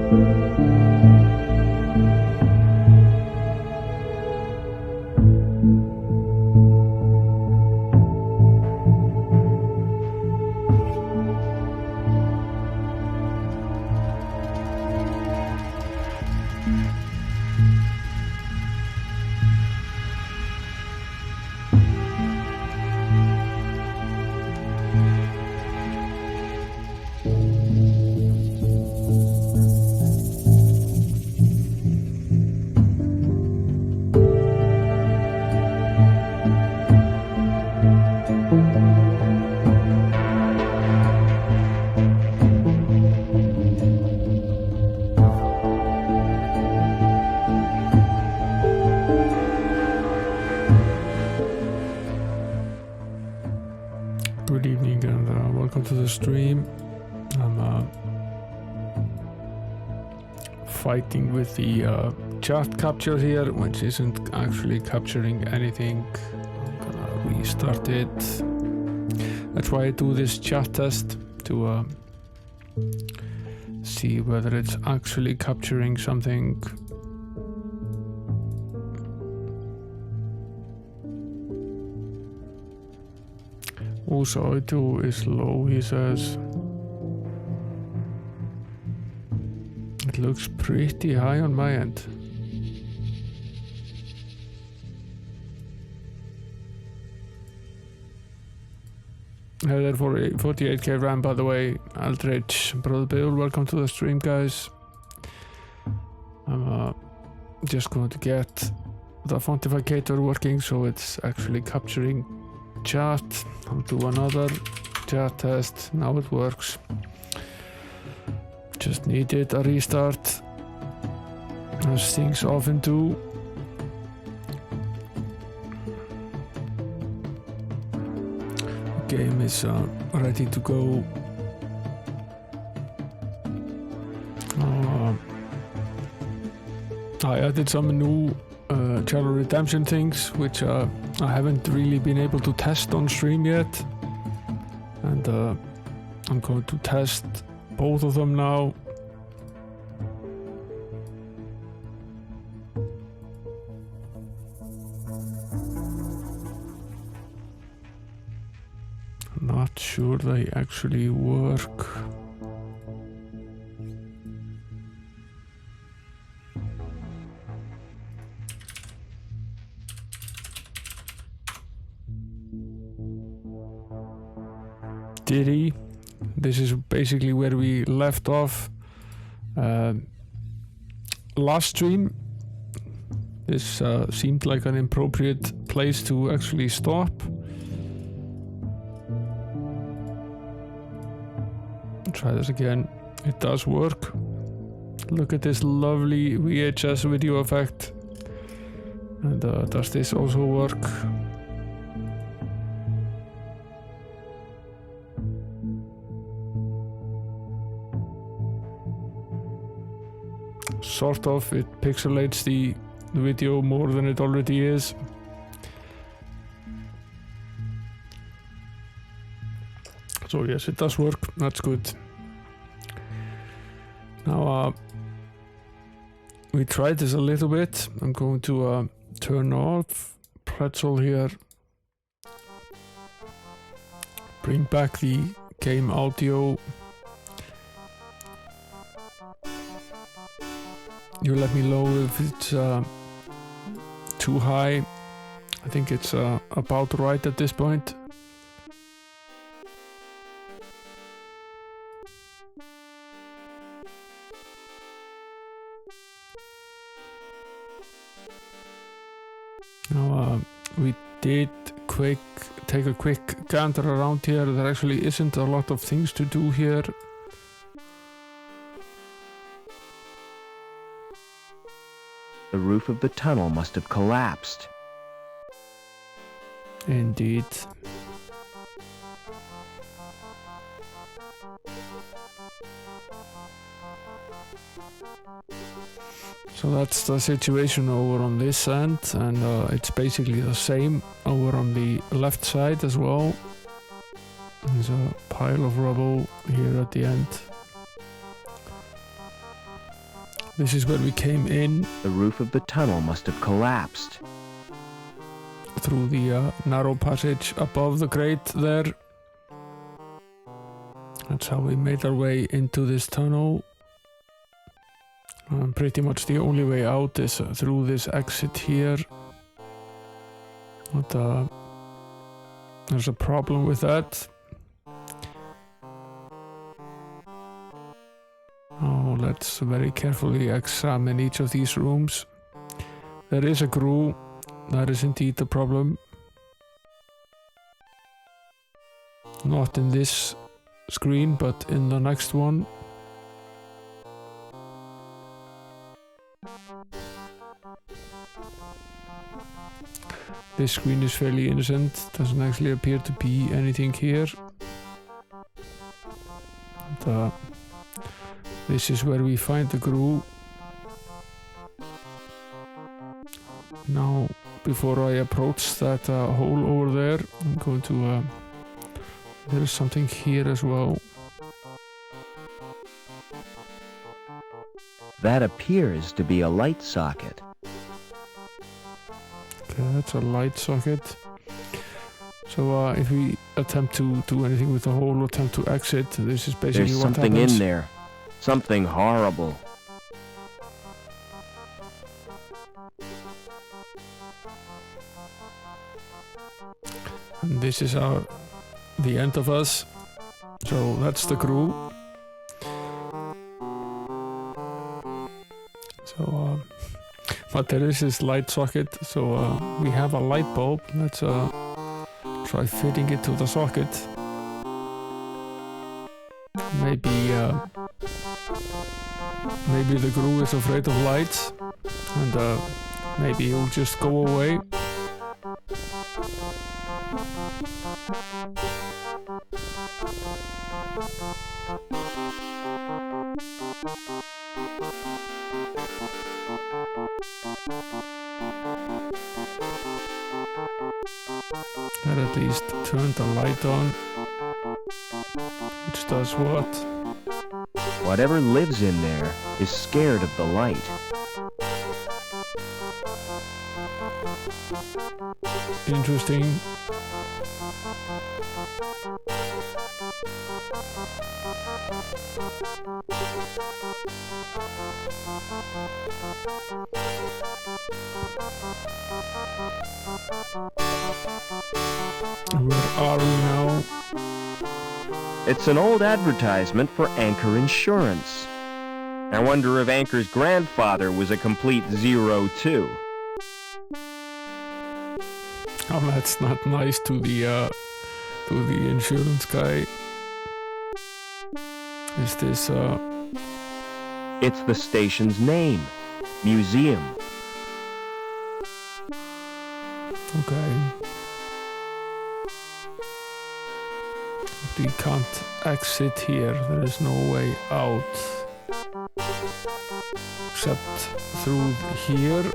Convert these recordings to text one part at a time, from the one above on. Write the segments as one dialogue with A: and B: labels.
A: Good evening and welcome to the stream. I'm fighting with the chat capture here, which isn't actually capturing anything. I'm gonna restart it. That's why I do this chat test to see whether it's actually capturing something. Also, audio is low, he says. It looks pretty high on my end. That 48k RAM, by the way. Aldrich, Brother Bill, welcome to the stream, guys. I'm just going to get the Fontificator working so it's actually capturing chat. I'll do another chat test. Now it works. Just needed a restart, as things often do. The game is ready to go. I added some new Channel Redemption things, which I haven't really been able to test on stream yet, and I'm going to test both of them now. Not sure they actually work. Diddy. This is basically where we left off last stream. This seemed like an appropriate place to actually stop. Try this again. It does work. Look at this lovely VHS video effect. And does this also work? Sort of, it pixelates the video more than it already is. So yes, it does work, that's good. Now we tried this a little bit. I'm going to turn off Pretzel here. Bring back the game audio. You let me know if it's too high. I think it's about right at this point. Now we did take a quick gander around here. There actually isn't a lot of things to do here.
B: The roof of the tunnel must have collapsed.
A: Indeed. So that's the situation over on this end, and it's basically the same over on the left side as well. There's a pile of rubble here at the end. This is where we came in
B: The roof of the tunnel must have collapsed.
A: through the narrow passage above the grate there. That's how we made our way into this tunnel. Pretty much the only way out is through this exit here. But there's a problem with that. Oh, let's very carefully examine each of these rooms. There is a grue. That is indeed the problem. Not in this screen, but in the next one. This screen is fairly innocent, doesn't actually appear to be anything here. And, this is where we find the grue. Now, before I approach that hole over there, I'm going to... there is something here as well.
B: That appears to be a light socket.
A: Okay, that's a light socket. So if we attempt to do anything with the hole, attempt to exit, this is basically
B: There's
A: what
B: something
A: happens.
B: in there. Something horrible.
A: And this is the end of us. So that's the grue. So but there is this light socket, so we have a light bulb. Let's try fitting it to the socket. Maybe the grue is afraid of lights, and maybe he'll just go away. That at least turned the light on, which does what?
B: Whatever lives in there is scared of the light.
A: Interesting. Where are we now?
B: It's an old advertisement for Anchor Insurance. I wonder if Anchor's grandfather was a complete zero, too.
A: Oh, that's not nice to the insurance guy. Is this
B: It's the station's name. Museum.
A: okay. We can't exit here. There is no way out. Except through here.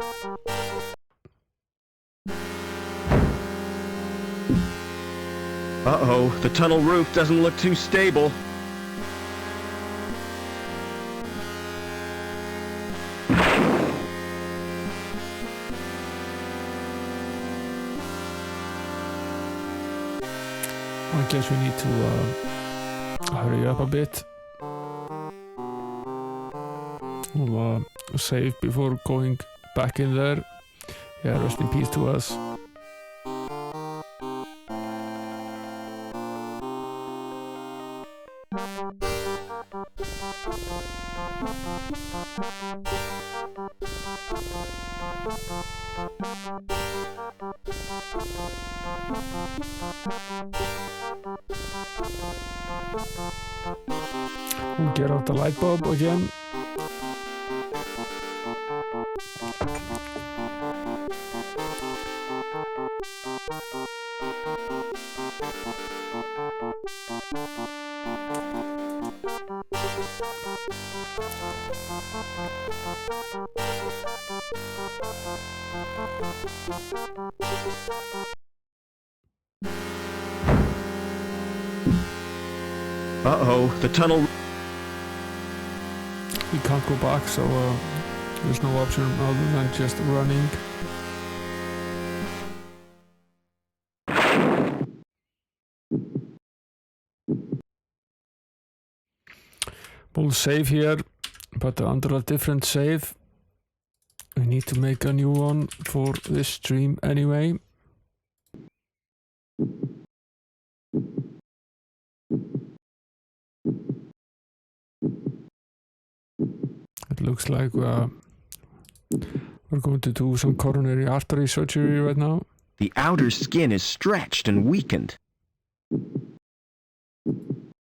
B: Uh-oh, the tunnel roof doesn't look too stable.
A: I guess we need to hurry up a bit. We'll save before going back in there. Yeah, rest in peace to us. We'll get out the light bulb again.
B: Uh-oh, the tunnel...
A: we can't go back, so there's no option other than just running. We'll save here, but under a different save. We need to make a new one for this stream anyway. It looks like we're going to do some coronary artery surgery right now.
B: The outer skin is stretched and weakened.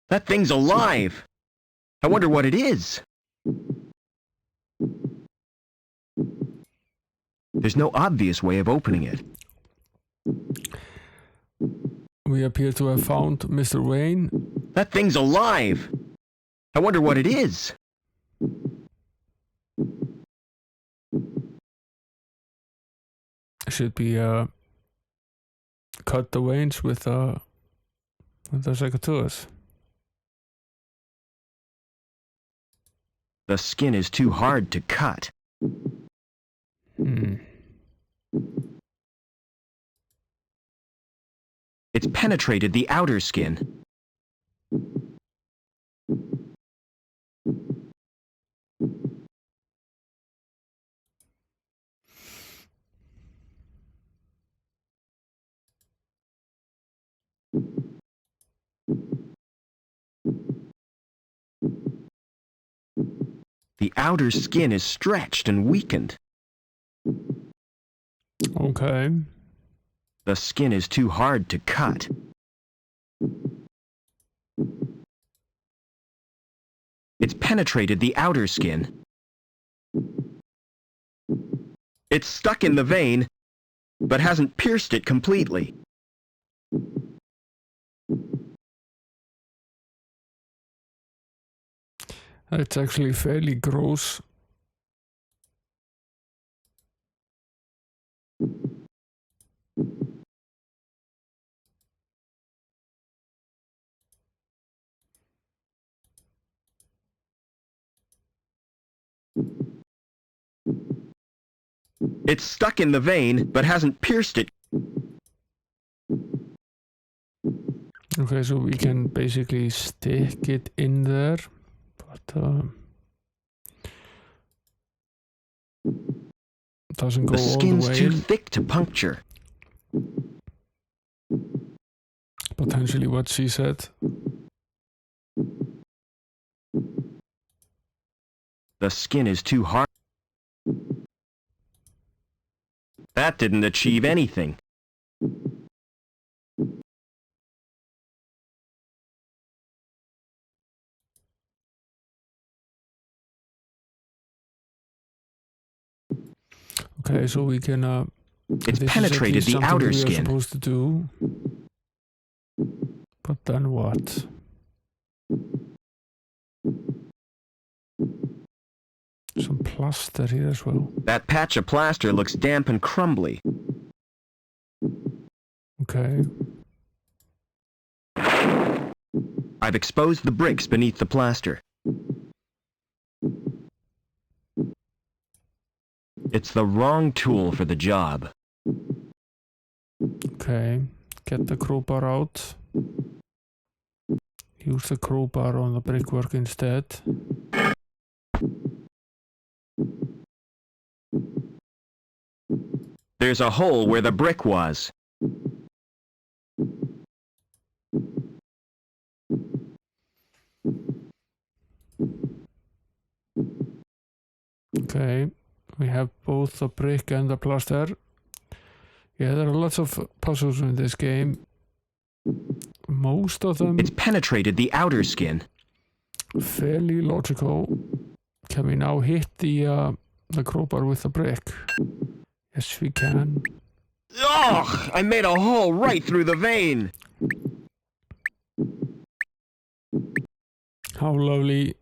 B: That thing's alive! I wonder what it is. There's no obvious way of opening it.
A: We appear to have found Mr. Wayne.
B: That thing's alive! I wonder what it is.
A: Should be cut the veins with the secateurs.
B: The skin is too hard to cut. It's penetrated the outer skin. The outer skin is stretched and weakened.
A: Okay.
B: The skin is too hard to cut. It's penetrated the outer skin. It's stuck in the vein, but hasn't pierced it completely.
A: It's actually fairly gross.
B: It's stuck in the vein, but hasn't pierced it.
A: Okay, so we can basically stick it in there, but doesn't go all the way.
B: The skin's too thick to puncture.
A: Potentially what she said.
B: The skin is too hard. That didn't achieve anything.
A: Okay, so we can
B: It's penetrated the outer
A: we
B: skin.
A: Are supposed to do. But then what? Some plaster here as well.
B: That patch of plaster looks damp and crumbly.
A: Okay.
B: I've exposed the bricks beneath the plaster. It's the wrong tool for the job.
A: Okay. Get the crowbar out. Use the crowbar on the brickwork instead.
B: There's a hole where the brick was.
A: Okay. We have both the brick and the plaster. Yeah, there are lots of puzzles in this game. Most of them...
B: It's penetrated the outer skin.
A: Fairly logical. Can we now hit the crowbar with the brick? Yes, we can.
B: Ugh! I made a hole right through the vein!
A: How lovely.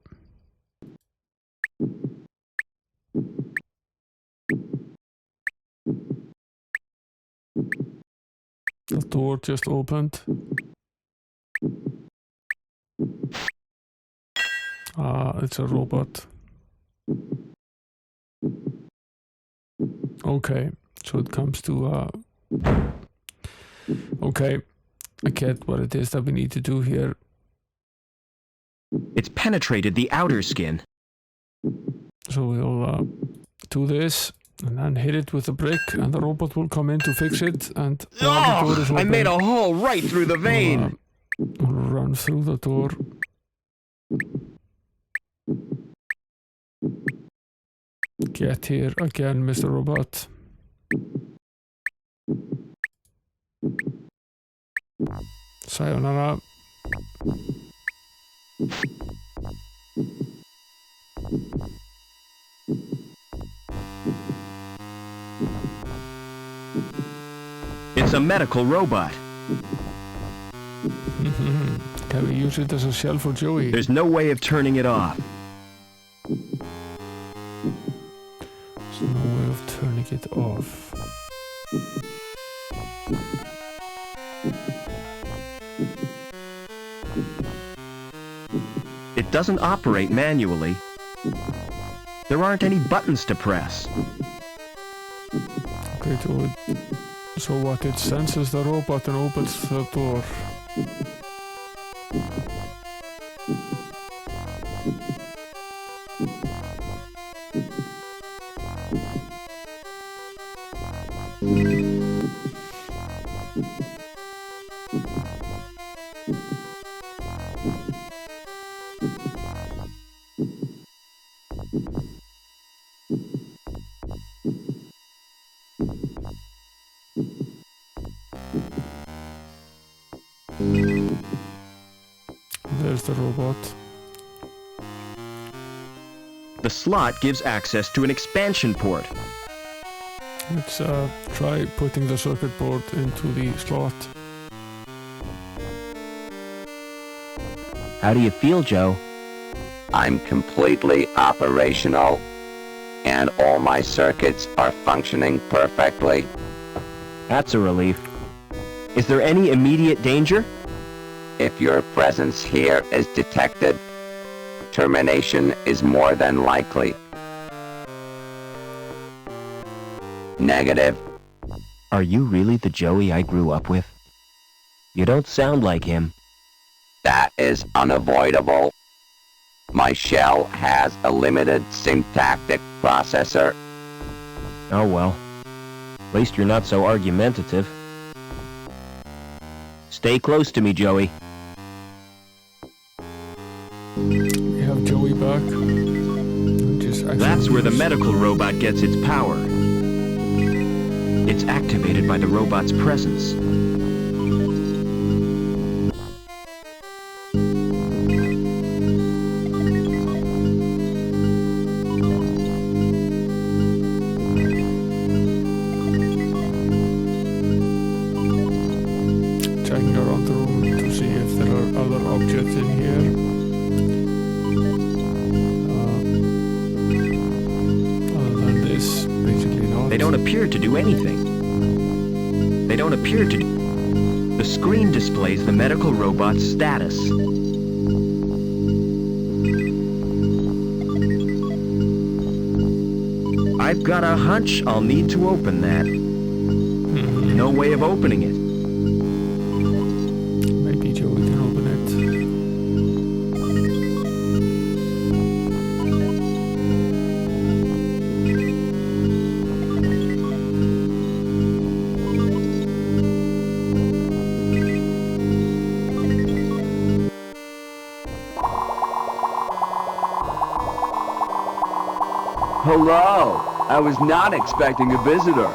A: The door just opened. Ah, it's a robot. Okay, so it comes to okay, I get what it is that we need to do here.
B: It's penetrated the outer skin.
A: So we'll do this and then hit it with a brick, and the robot will come in to fix it. And while the door is
B: I
A: open,
B: made a hole right through the vein.
A: we'll run through the door. Get here again, Mr. Robot. Sayonara.
B: It's a medical robot.
A: Can we use it as a shell for Joey?
B: There's no way of turning it off.
A: There's no way of turning it off.
B: It doesn't operate manually. There aren't any buttons to press.
A: Okay, do it. So what? It senses the robot and opens the door. There's the robot.
B: The slot gives access to an expansion port.
A: Let's try putting the circuit board into the slot.
B: How do you feel, Joe?
C: I'm completely operational, and all my circuits are functioning perfectly.
B: That's a relief. Is there any immediate danger?
C: If your presence here is detected, termination is more than likely. Negative.
B: Are you really the Joey I grew up with? You don't sound like him.
C: That is unavoidable. My shell has a limited syntactic processor.
B: Oh well. At least you're not so argumentative. Stay close to me, Joey.
A: We have Joey back.
B: That's where the medical robot gets its power. It's activated by the robot's presence.
A: Checking around the room to see if there are other objects in here. Other than this, basically not.
B: They don't appear to do anything. They don't appear to do... The screen displays the medical robot's status. I've got a hunch I'll need to open that. No way of opening it.
A: Maybe Joey can open it.
D: Hello! I was not expecting a visitor.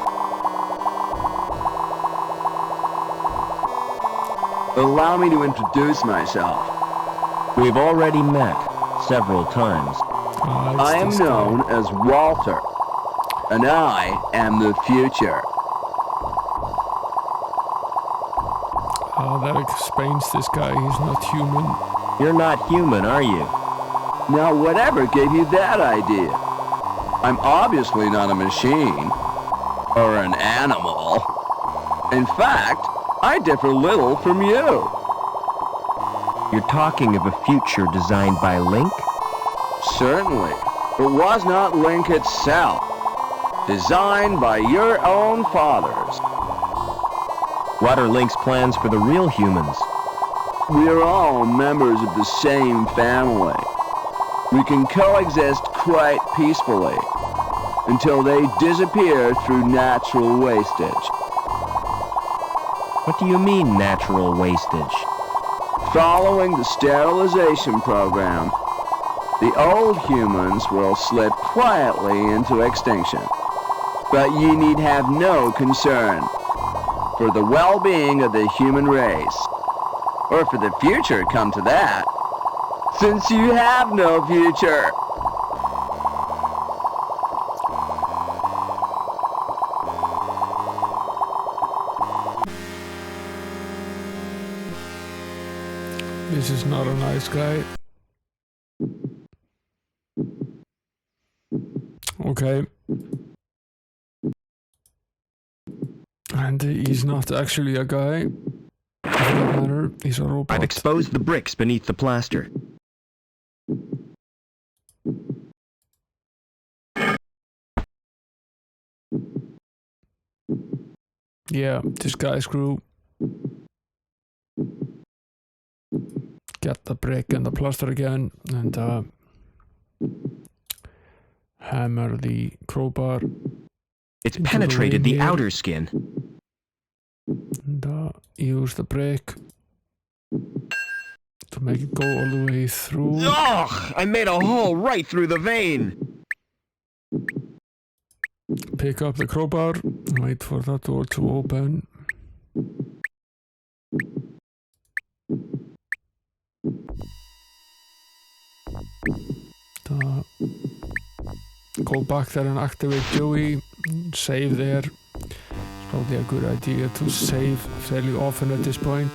D: Allow me to introduce myself.
B: We've already met several times.
D: I am known as Walter, and I am the future.
A: That explains this guy. He's not human.
B: You're not human, are you?
D: Now, whatever gave you that idea? I'm obviously not a machine, or an animal. In fact, I differ little from you.
B: You're talking of a future designed by Link?
D: Certainly. It was not Link itself. Designed by your own fathers.
B: What are Link's plans for the real humans?
D: We are all members of the same family. We can coexist quite peacefully until they disappear through natural wastage.
B: What do you mean, natural wastage?
D: Following the sterilization program, the old humans will slip quietly into extinction. But ye need have no concern for the well-being of the human race, or for the future, come to that, since you have no future.
A: This is not a nice guy. Okay. And he's not actually a guy. For that matter, he's a robot.
B: I've exposed the bricks beneath the plaster.
A: Yeah, this guy's screw. Get the brick and the plaster again, and hammer the crowbar.
B: It's
A: Into
B: penetrated
A: the
B: the
A: vein
B: outer skin.
A: And use the brick to make it go all the way through.
B: Ugh! I made a hole right through the vein!
A: Pick up the crowbar, wait for that door to open. Go back there and activate Joey. Save there. It's probably a good idea to save fairly often at this point.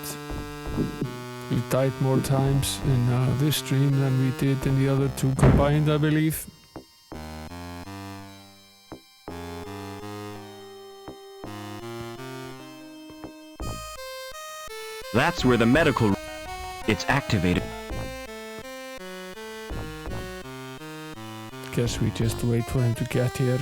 A: We've died more times in this stream than we did in the other two combined, I believe.
B: That's where the medical... It's activated.
A: Guess we just wait for him to get here.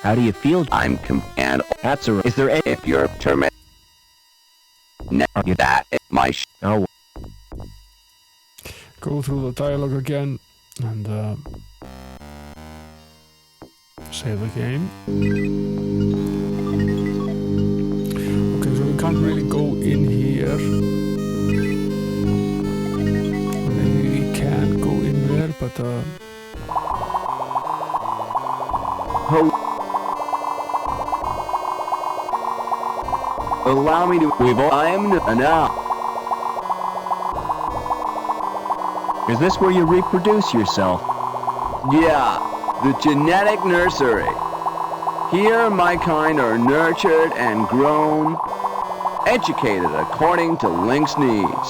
B: How do you feel?
C: I'm and
B: That's a... Is there any...
C: if you're terminated, that is my
B: Oh,
A: Go through the dialogue again and save the game. Okay, so we can't really go in here. Maybe we can go in there, but
D: Allow me to... I am now.
B: is this where you reproduce yourself?
D: Yeah, the genetic nursery. Here my kind are nurtured and grown, educated according to Link's needs.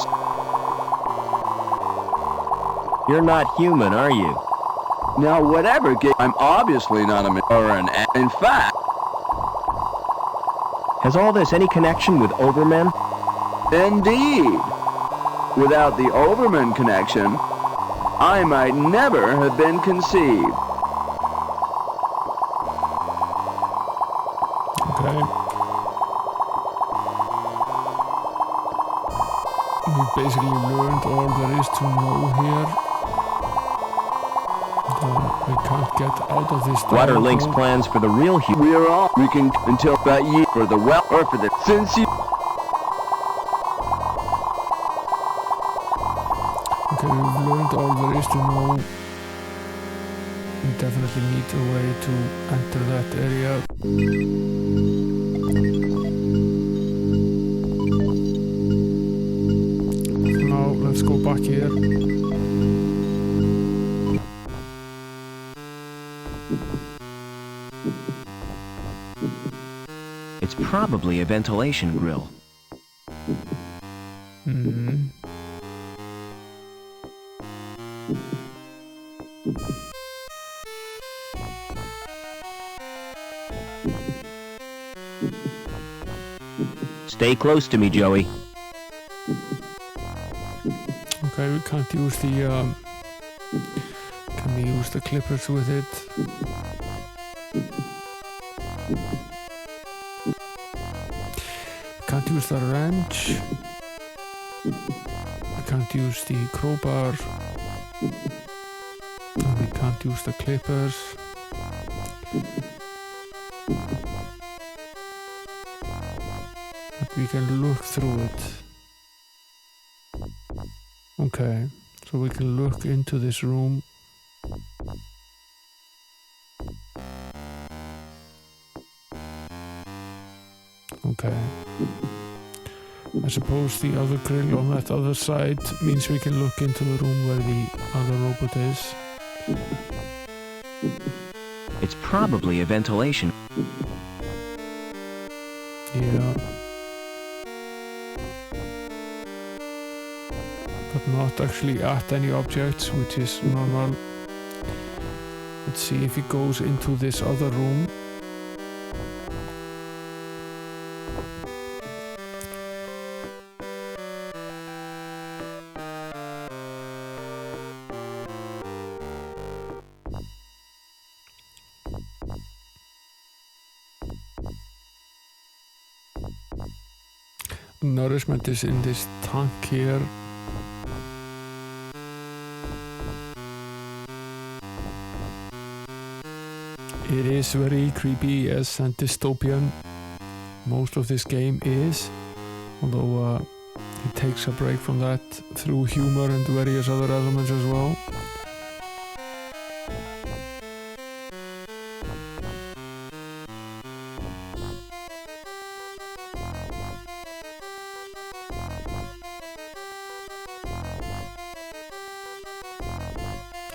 B: You're not human, are you?
D: Now whatever I'm obviously not in fact,
B: Has all this any connection with Overmen?
D: indeed. Without the Overman connection, I might never have been conceived.
A: okay. We basically learned all there is to know here. We can't get out of this
B: What are Link's
A: dialogue.
B: plans for the real human?
D: We are all we can until that ye for the well or for the since you
A: Okay, we've learned all there is to know. We definitely need a way to enter that area. Now let's go back here.
B: It's probably a ventilation grill.
A: Hmm.
B: Stay close to me, Joey.
A: Okay, we can't use the can we use the clippers with it? Can't use the wrench. We can't use the crowbar. And we can't use the clippers. But we can look through it. Okay, so we can look into this room. Okay. I suppose the other grill on that other side means we can look into the room where the other robot is.
B: It's probably a ventilation.
A: Yeah. But not actually at any objects, which is normal. Let's see if it goes into this other room. Nourishment is in this tank here. It is very creepy, yes, and dystopian. Most of this game is, although it takes a break from that through humor and various other elements as well.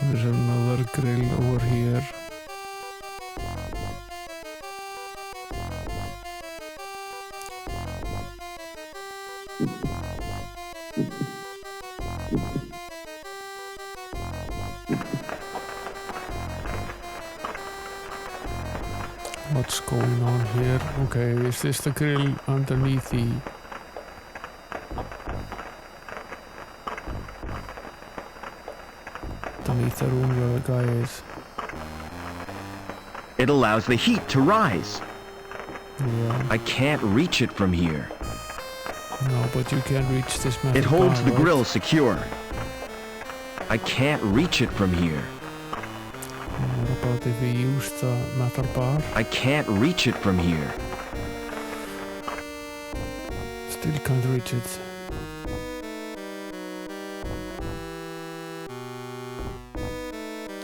A: There's another grill over here. What's going on here? Okay, is this the grill underneath the... underneath the room where the guy is?
B: It allows the heat to rise.
A: Yeah.
B: I can't reach it from here.
A: No, but you can reach this metal
B: It holds
A: bar,
B: the
A: right?
B: grill secure. I can't reach it from here.
A: What about if we use the metal bar?
B: I can't reach it from here.
A: Still can't reach it.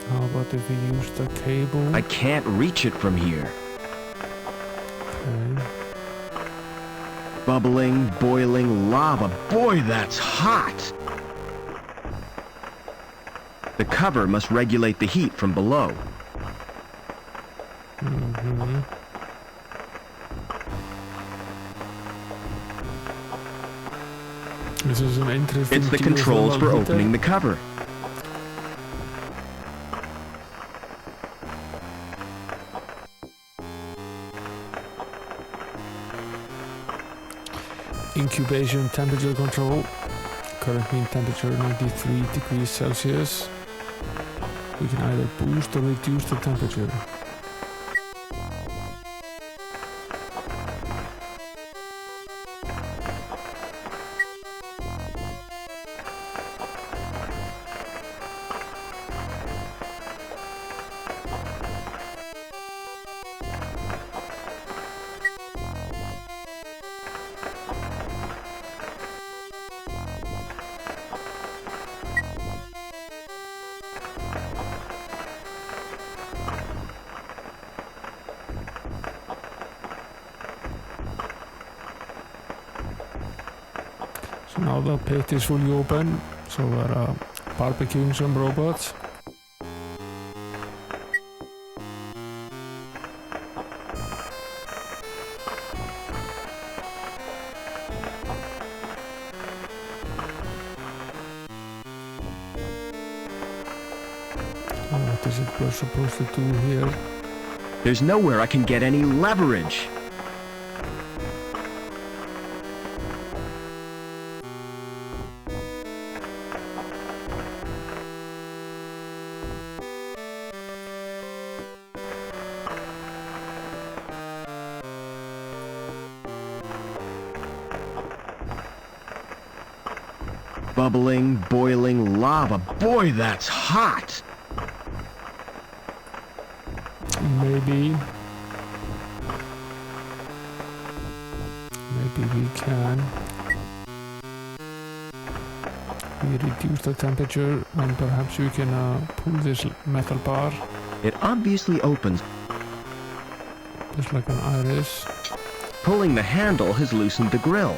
A: How about if we use the cable?
B: I can't reach it from here.
A: Okay.
B: Bubbling, boiling lava. Boy, that's hot! The cover must regulate the heat from below.
A: Mm-hmm. This is an interesting...
B: It's the controls for
A: geothermal
B: opening the
A: heater.
B: cover.
A: Incubation temperature control. Current mean temperature 93 degrees Celsius. We can either boost or reduce the temperature. So now the pit is fully open, so we're barbecuing some robots. What is it we're supposed to do here?
B: There's nowhere I can get any leverage. Bubbling, boiling lava. Boy, that's hot!
A: Maybe we can reduce the temperature and perhaps we can pull this metal bar.
B: It obviously opens.
A: Just like an iris.
B: Pulling the handle has loosened the grill.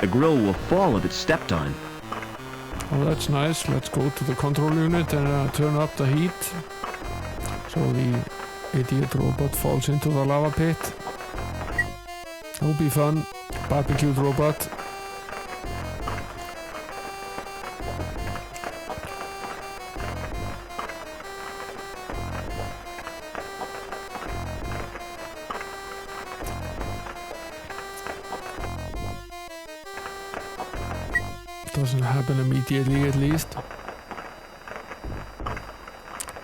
B: The grill will fall if it's stepped on.
A: Oh, that's nice. Let's go to the control unit and turn up the heat. So the idiot robot falls into the lava pit. That'll be fun. Barbecued robot. Doesn't happen immediately, at least.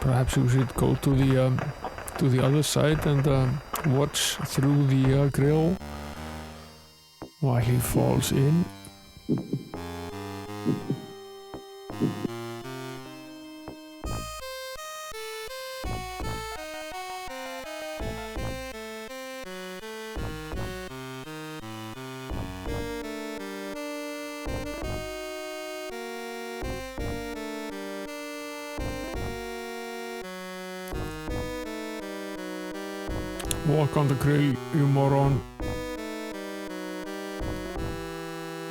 A: Perhaps we should go to the other side and watch through the grill while he falls in. Walk on the grill, you moron.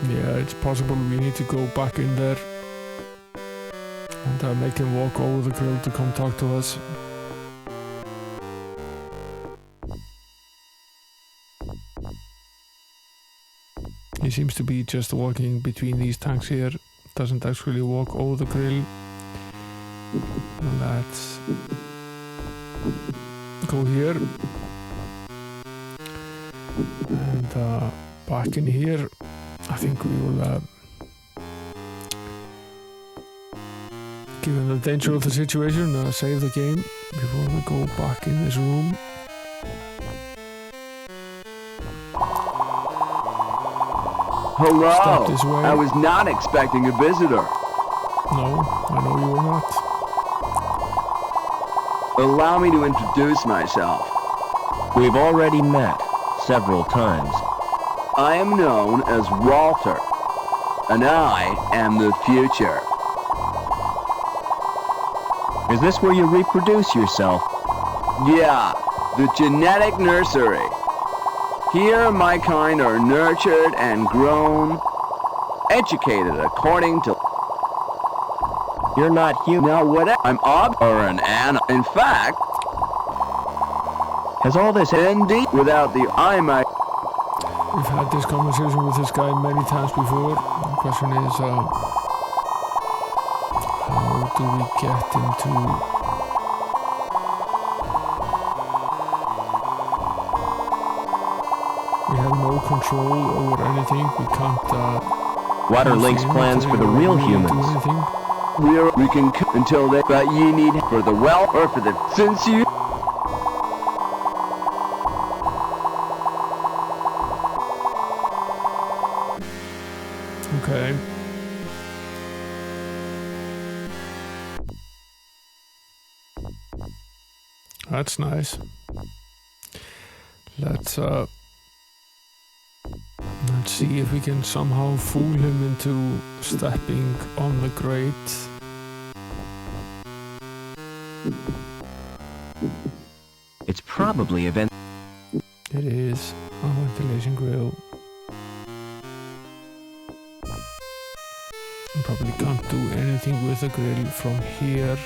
A: Yeah, it's possible we need to go back in there and make him walk over the grill to come talk to us. He seems to be just walking between these tanks here, doesn't actually walk over the grill. Let's go here. And back in here, I think we will, given the danger of the situation, save the game before we go back in this room.
D: Hello!
A: Step this way.
D: I was not expecting a visitor.
A: No, I know you were not.
D: Allow me to introduce myself.
B: We've already met several times.
D: I am known as Walter, and I am the future.
B: Is this where you reproduce yourself?
D: Yeah, the genetic nursery. Here my kind are nurtured and grown, educated according to...
B: You're not human.
D: Now what? I'm or an animal. In fact,
B: Has all this
D: indeed, without the I might...
A: We've had this conversation with this guy many times before. The question is, how do we get into... We have no control over anything. We can't...
B: What are Link's plans for the real humans?
A: Do anything.
D: We can until they... But you need for the well or for the... Since you...
A: Okay. That's nice. Let's see if we can somehow fool him into stepping on the grate.
B: It's probably a vent.
A: It is a ventilation grill. Probably can't do anything with the grill from here.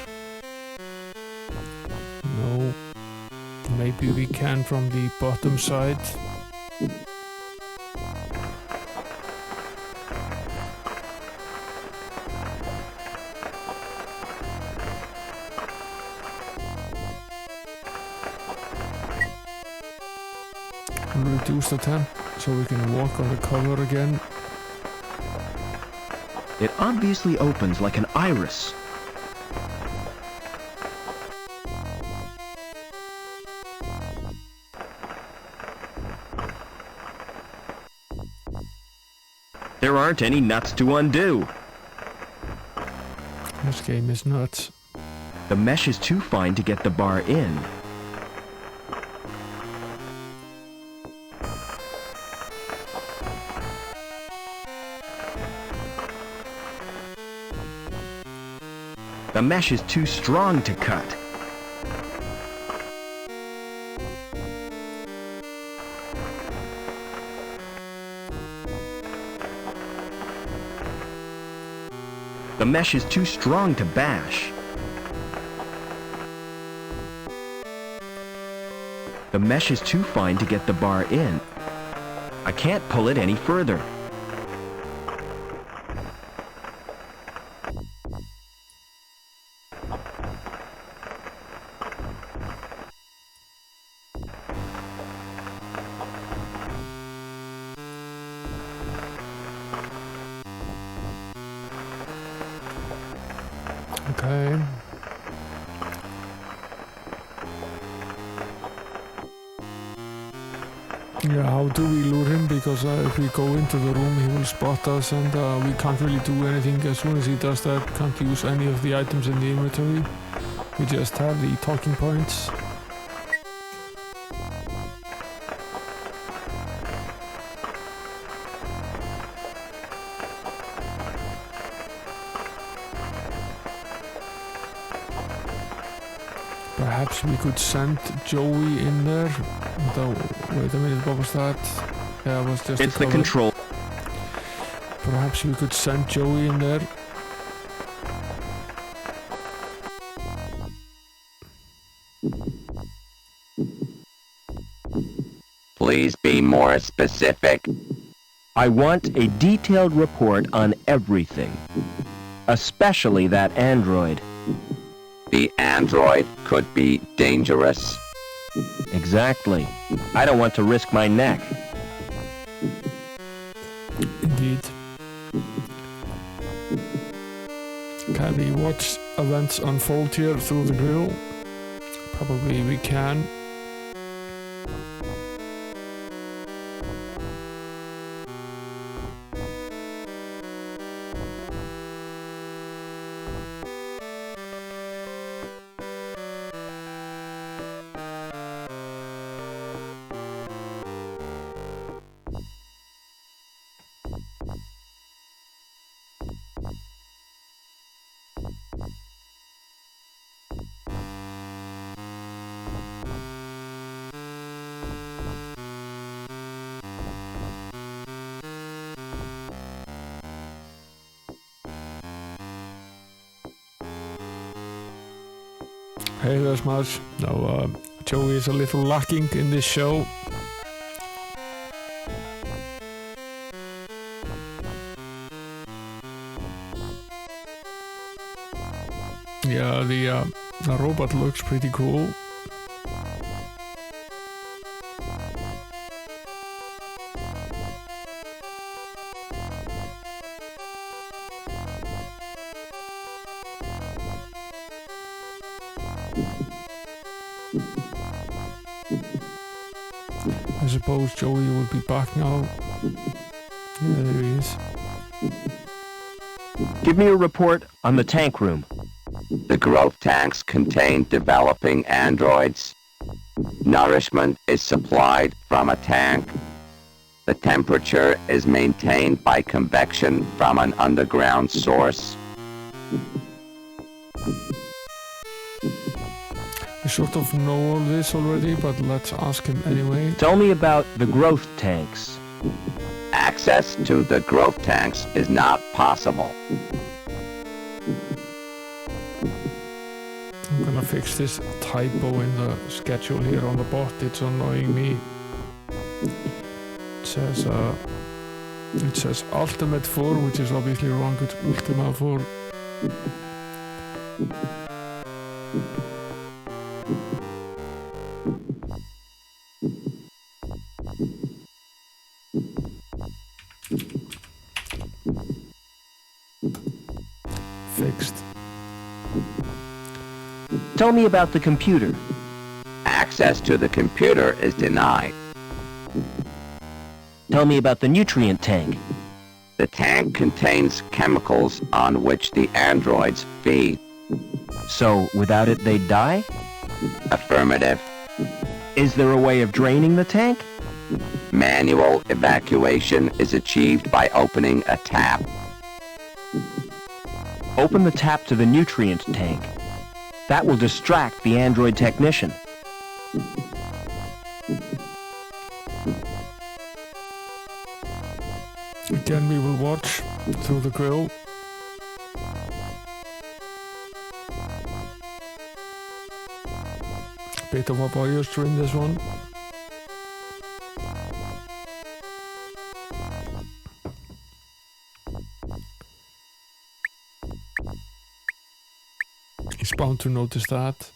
A: No. Maybe we can from the bottom side. reduce the temp so we can walk on the cover again.
B: It obviously opens like an iris. There aren't any nuts to undo.
A: This game is nuts.
B: The mesh is too fine to get the bar in. The mesh is too strong to cut. The mesh is too strong to bash. The mesh is too fine to get the bar in. I can't pull it any further.
A: Okay. Yeah, how do we lure him? Because if we go into the room, he will spot us, and we can't really do anything as soon as he does that. Can't use any of the items in the inventory. We just have the talking points. Perhaps we could send Joey in there. Though, wait a minute, what was that? Yeah, it was just
B: It's the control.
A: Perhaps we could send Joey in there.
C: Please be more specific.
B: I want a detailed report on everything, especially that android.
C: The android could be dangerous.
B: Exactly. I don't want to risk my neck.
A: Indeed. Can we watch events unfold here through the grill? Probably we can. Hey, there's Marge. Now, Joey is a little lacking in this show. Yeah, the robot looks pretty cool. I suppose Joey will be back now. Yeah, there he is.
B: Give me a report on the tank room.
C: The growth tanks contain developing androids. Nourishment is supplied from a tank. The temperature is maintained by convection from an underground source.
A: I sort of know all this already, but let's ask him anyway.
B: Tell me about the growth tanks.
C: Access to the growth tanks is not possible.
A: I'm gonna fix this typo in the schedule here on the bot. It's annoying me. It says Ultimate 4, which is obviously wrong. It's Ultima 4. Fixed.
B: Tell me about the computer.
C: Access to the computer is denied.
B: Tell me about the nutrient tank.
C: The tank contains chemicals on which the androids feed.
B: So, without it, they'd die?
C: Affirmative.
B: Is there a way of draining the tank?
C: Manual evacuation is achieved by opening a tap.
B: Open the tap to the nutrient tank. That will distract the android technician.
A: Again, we will watch through the grill. Bit of a bias during this one. He's bound to notice that.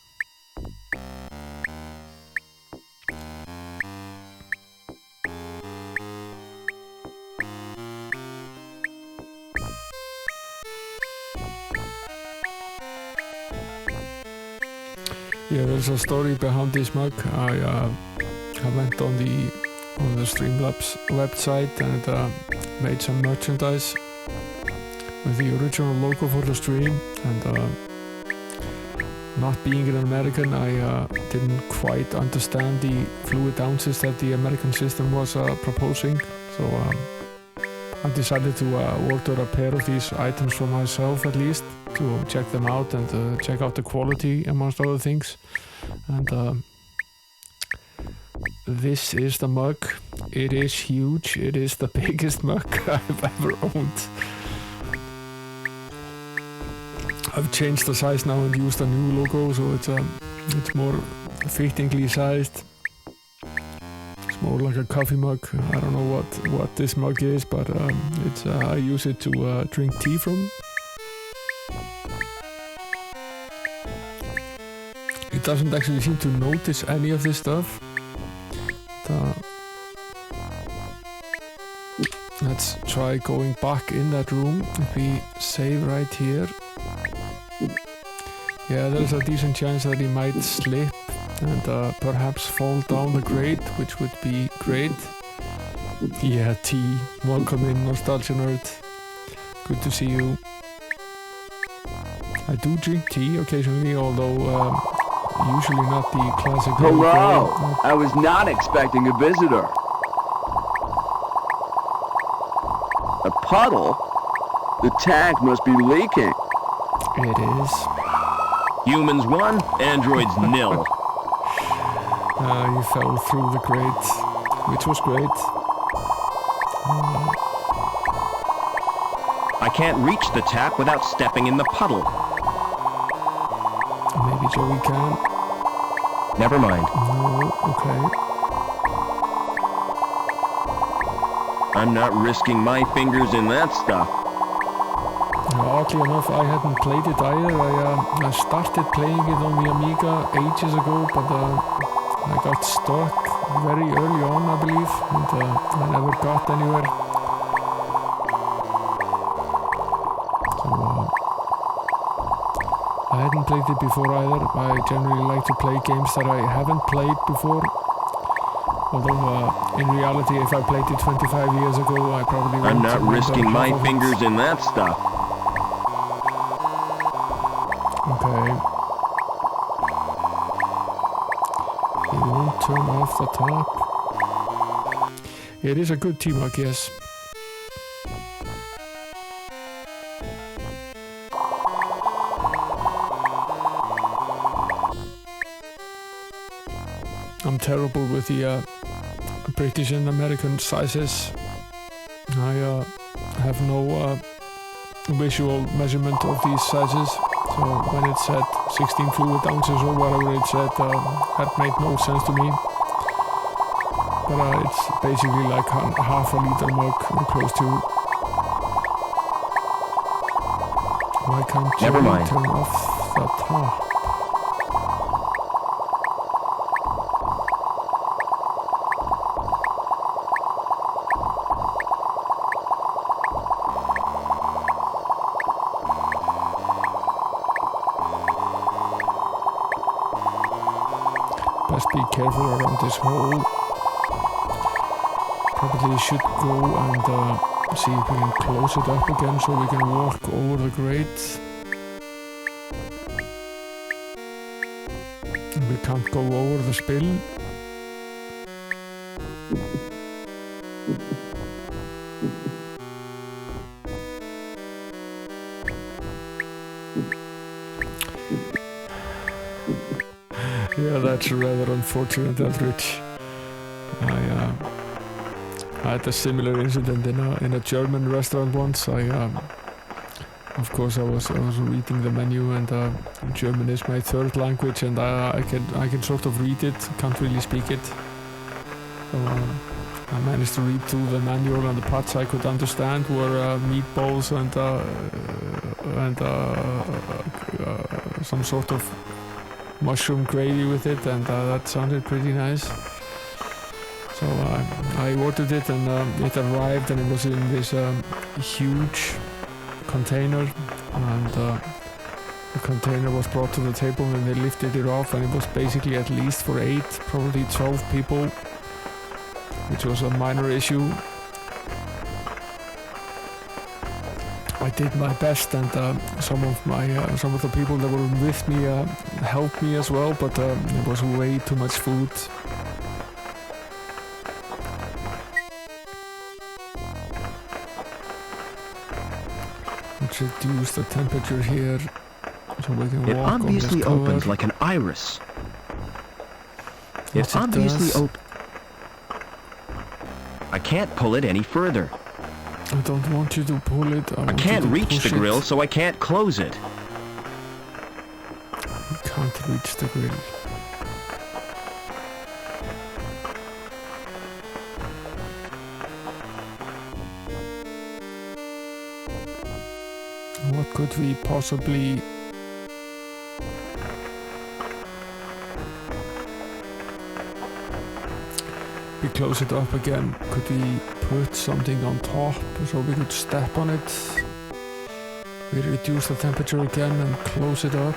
A: Yeah, there's a story behind this mug. I went on the Streamlabs website and made some merchandise with the original logo for the stream. And not being an American, I didn't quite understand the fluid ounces that the American system was proposing. So I decided to order a pair of these items for myself at least, to check them out and check out the quality amongst other things. And this is the mug. It is huge. It is the biggest mug I've ever owned. I've changed the size now and used a new logo, so it's more fittingly sized. It's more like a coffee mug. I don't know what this mug is, but I use it to drink tea from. It doesn't actually seem to notice any of this stuff. Let's try going back in that room. If we save right here. Yeah, there's a decent chance that he might slip and perhaps fall down the grate, which would be great. Yeah, tea. Welcome in, Nostalgia Nerd. Good to see you. I do drink tea occasionally, although usually not the classic.
D: Hello! I was not expecting a visitor. A puddle? The tank must be leaking.
A: It is.
B: Humans 1, androids 0.
A: You fell through the grate, which was great.
B: I can't reach the tap without stepping in the puddle.
A: Maybe Joey can.
B: Never mind.
A: No, okay.
B: I'm not risking my fingers in that stuff.
A: Oddly enough, I hadn't played it either. I started playing it on the Amiga ages ago, but I got stuck very early on, I believe, and I never got anywhere. So I hadn't played it before either. I generally like to play games that I haven't played before. Although in reality, if I played it 25 years ago, I probably wouldn't.
B: I'm not risking my fingers in that stuff.
A: Okay. He won't turn off the top. It is a good T-Mug, yes. I'm terrible with the British and American sizes. I have no visual measurement of these sizes. So when it said 16 fluid ounces or whatever it said, that made no sense to me. But it's basically like a half a liter mug or close to. Why can't you turn off the top? let's be careful around this hole. Probably should go and see if we can close it up again so we can walk over the grate. We can't go over the spill. Yeah, that's rather unfortunate, Eldridge. I had a similar incident in a German restaurant once. Of course, I was reading the menu, and German is my third language, and I can sort of read it, can't really speak it. So I managed to read through the manual, and the parts I could understand were meatballs and some sort of mushroom gravy with it, and that sounded pretty nice. So I ordered it, and it arrived, and it was in this huge container, and the container was brought to the table, and they lifted it off, and it was basically at least for 8, probably 12 people, which was a minor issue. I did my best, and some of the people that were with me helped me as well, but it was way too much food. Let's reduce the temperature here so we can walk on this cover.
B: It obviously opens like an iris.
A: Yes,
B: It obviously opens. I can't pull it any further.
A: I don't want you to pull it.
B: I can't reach the grill, so I can't close it.
A: You can't reach the grill. What could we possibly... We close it up again. Could we put something on top so we could step on it? We reduce the temperature again and close it up.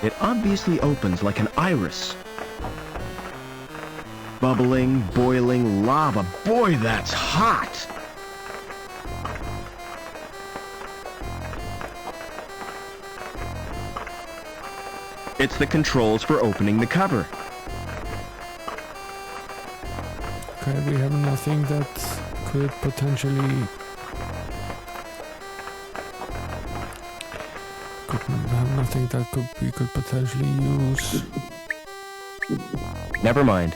B: It obviously opens like an iris. Bubbling, boiling lava. Boy, that's hot! It's the controls for opening the cover.
A: Okay, we have nothing that could potentially... Nothing that we could potentially use.
B: Never mind.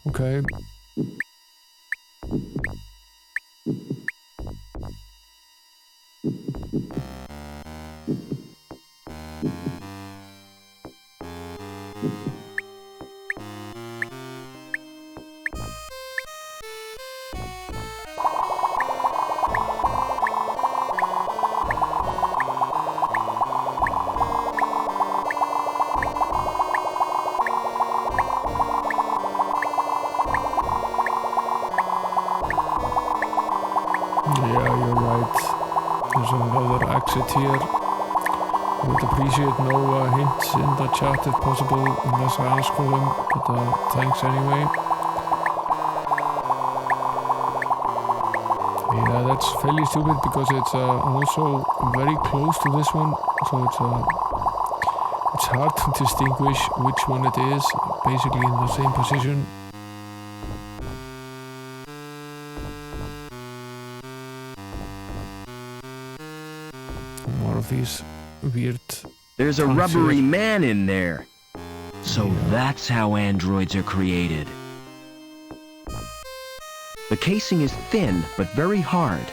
A: Okay. Exit here. I would appreciate no hints in the chat if possible, unless I ask for them, but thanks anyway. Yeah, that's fairly stupid because it's also very close to this one, so it's hard to distinguish which one it is, basically in the same position. These weird...
B: There's a rubbery man in there. So that's how androids are created. The casing is thin, but very hard.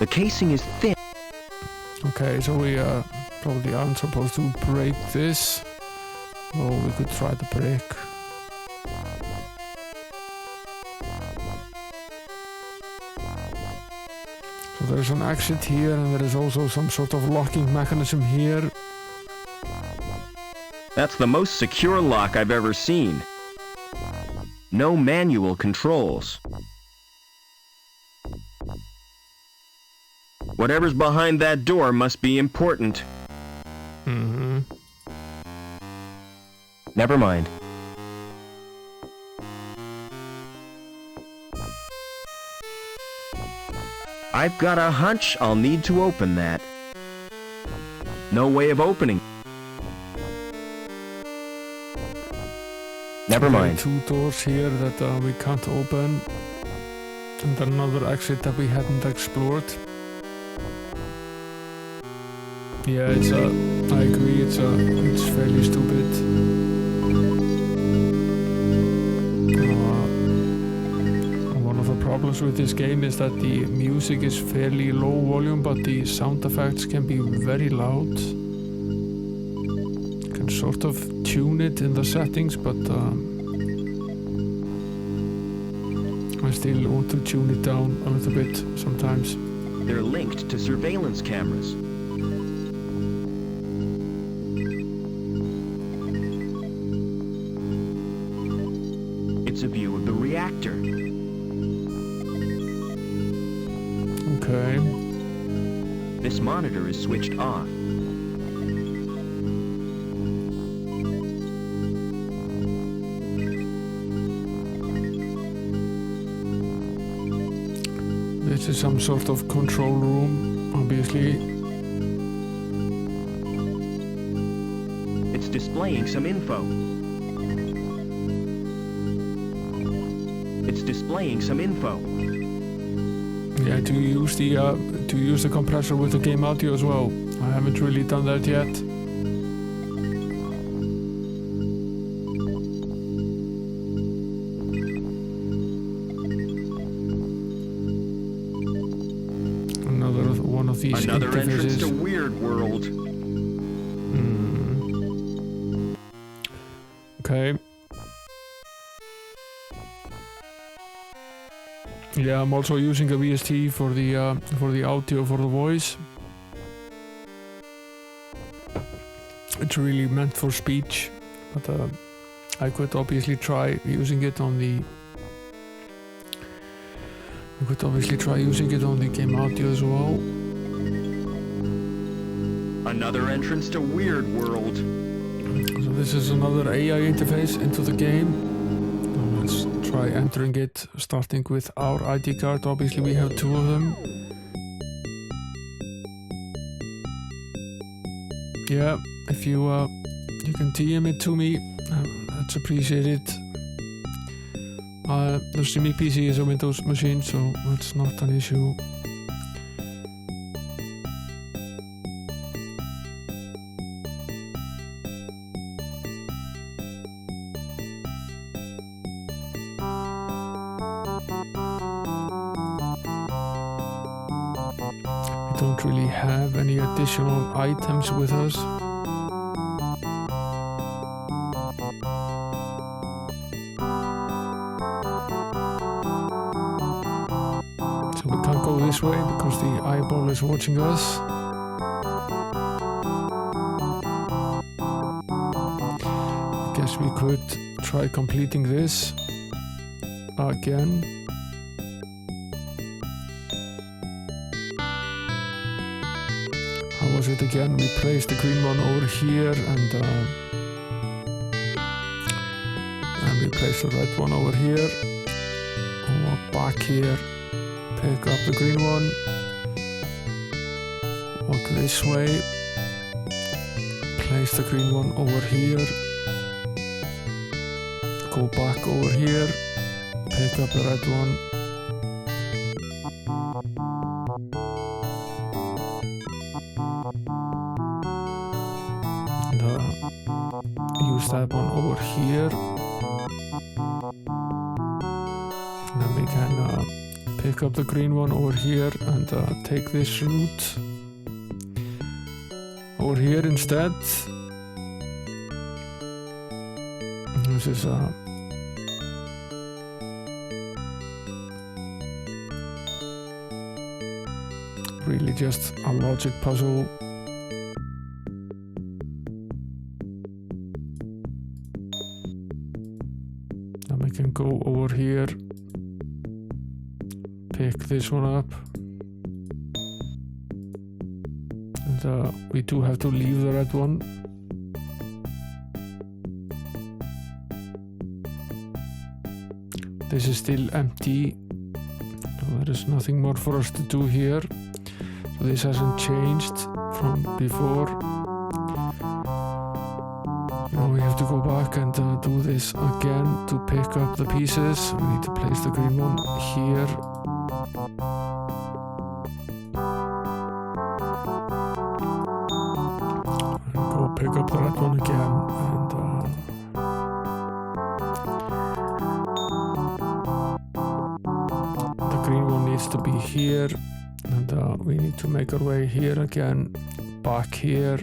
B: The casing is thin.
A: Okay, so we probably aren't supposed to break this. Well, we could try the break. So there's an exit here, and there is also some sort of locking mechanism here.
B: That's the most secure lock I've ever seen. No manual controls. Whatever's behind that door must be important.
A: Mm-hmm.
B: Never mind. I've got a hunch I'll need to open that. No way of opening. Never mind.
A: Two doors here that we can't open, and another exit that we hadn't explored. Yeah, it's I agree, it's fairly stupid. One of the problems with this game is that the music is fairly low volume, but the sound effects can be very loud. You can sort of tune it in the settings, but I still want to tune it down a little bit sometimes.
B: They're linked to surveillance cameras. It's a view of the reactor.
A: Okay.
B: This monitor is switched off.
A: This is some sort of control room, obviously.
B: It's displaying some info. It's displaying some info.
A: Yeah, to use the compressor with the game audio as well. I haven't really done that yet. Another one of these
B: Another entrance to
A: interfaces.
B: Weird World.
A: Okay. Yeah, I'm also using a VST for the audio for the voice. It's really meant for speech, but I could obviously try using it on the. I could obviously try using it on the game audio as well.
B: Another entrance to Weird World.
A: So this is another AI interface into the game. Let's try entering it, starting with our ID card. Obviously we have two of them. Yeah, if you can DM it to me, that's appreciated. The streaming PC is a Windows machine, so that's not an issue. We don't really have any additional items with us. So we can't go this way because the eyeball is watching us. I guess we could try completing this again. How was it again? We placed the green one over here and we placed the red one over here. Walk back here, pick up the green one, walk this way, place the green one over here, go back over here, pick up the red one. Use that one over here. And then we can pick up the green one over here and take this route over here instead. This is really just a logic puzzle. And we can go over here, pick this one up, and we do have to leave the red one. This is still empty, so there is nothing more for us to do here. So this hasn't changed from before. Now we have to go back and do this again to pick up the pieces. We need to place the green one here. And go pick up the red one again, and the green one needs to be here, and we need to make our way here again, back here,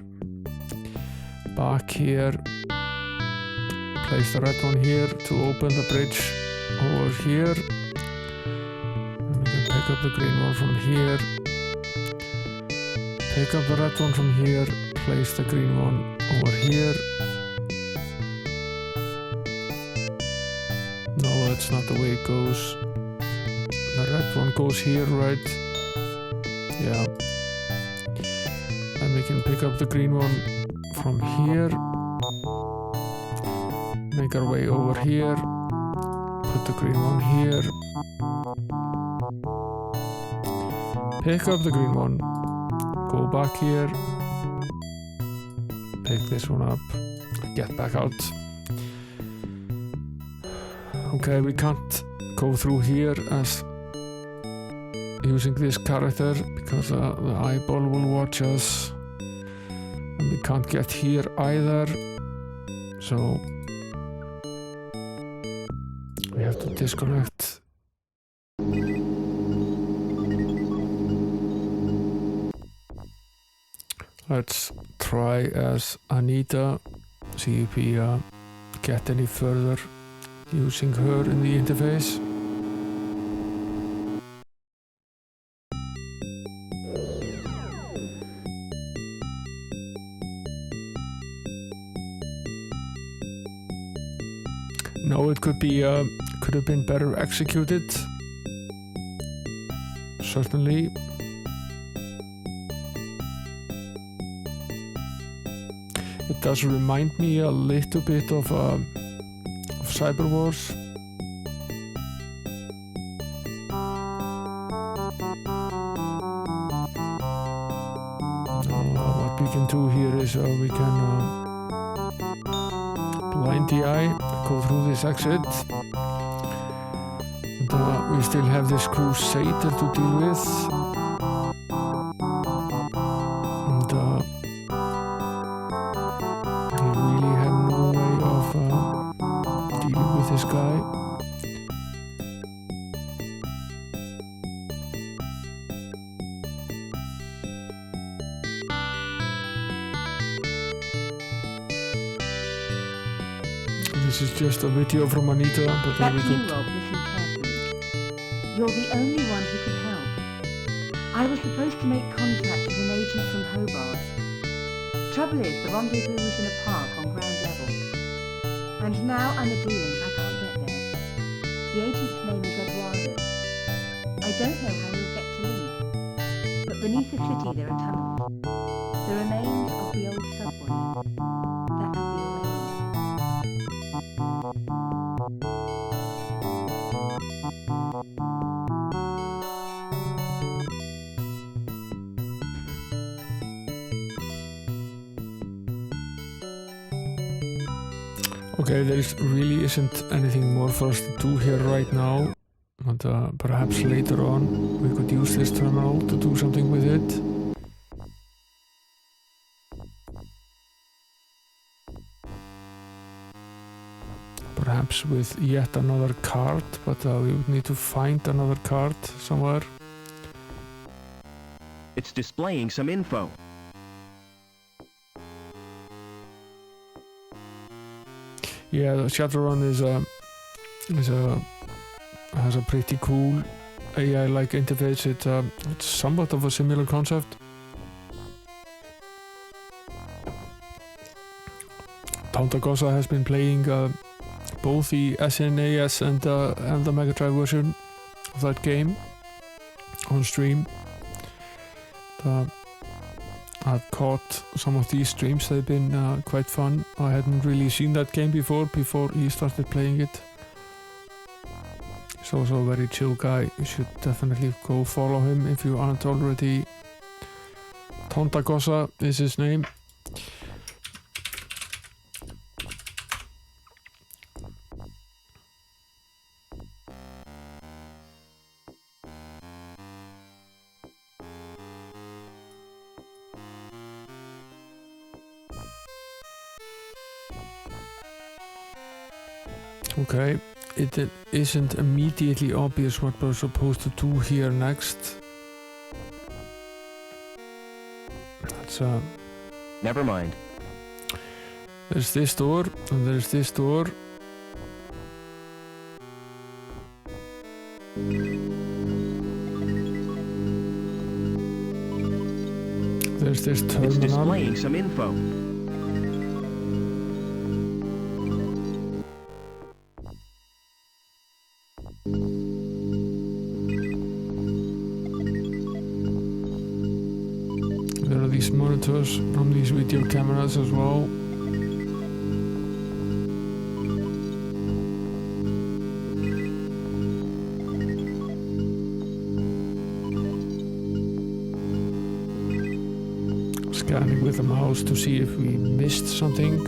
A: place the red one here to open the bridge over here, and we can pick up the green one from here, pick up the red one from here, place the green one over here. No, that's not the way it goes. The red one goes here, right? Yeah. And we can pick up the green one from here, make our way over here, put the green one here, pick up the green one, go back here, pick this one up, get back out. Okay, we can't go through here as using this character because the eyeball will watch us, and we can't get here either, so we have to disconnect. Let's try as Anita, see if we get any further using her in the interface. No, it could have been better executed. Certainly. It does remind me a little bit of Cyber Wars. What we can do here is we can blind the eye, go through this exit, and we still have this Crusader to deal with, and we really have no way of dealing with this guy. This is just a video from Anita, but
E: That's
A: we
E: you,
A: could...
E: Rob. Listen carefully. You're the only one who can help. I was supposed to make contact with an agent from Hobart. Trouble is, the rendezvous was in a park on ground level. And now I'm a dealing, I can't get there. The agent's name is Eduardo. I don't know how you'll get to leave. But beneath the city there are tunnels. The remains of the old subway. That could be a way in.
A: Okay, there really isn't anything more for us to do here right now, but perhaps later on we could use this terminal to do something with it. perhaps with yet another card, but we would need to find another card somewhere.
B: It's displaying some info.
A: Yeah, the Shadowrun has a pretty cool AI-like interface. It's somewhat of a similar concept. Tontagosa has been playing both the SNES and the Mega Drive version of that game on stream. I've caught some of these streams. They've been quite fun. I hadn't really seen that game before he started playing it. He's also a very chill guy. You should definitely go follow him if you aren't already. Tontagosa is his name. Okay, it isn't immediately obvious what we're supposed to do here next. That's
B: Never mind.
A: there's this door and there's this door. There's this
B: It's
A: terminal.
B: displaying some info.
A: There are these monitors from these video cameras as well. Scanning with the mouse to see if we missed something.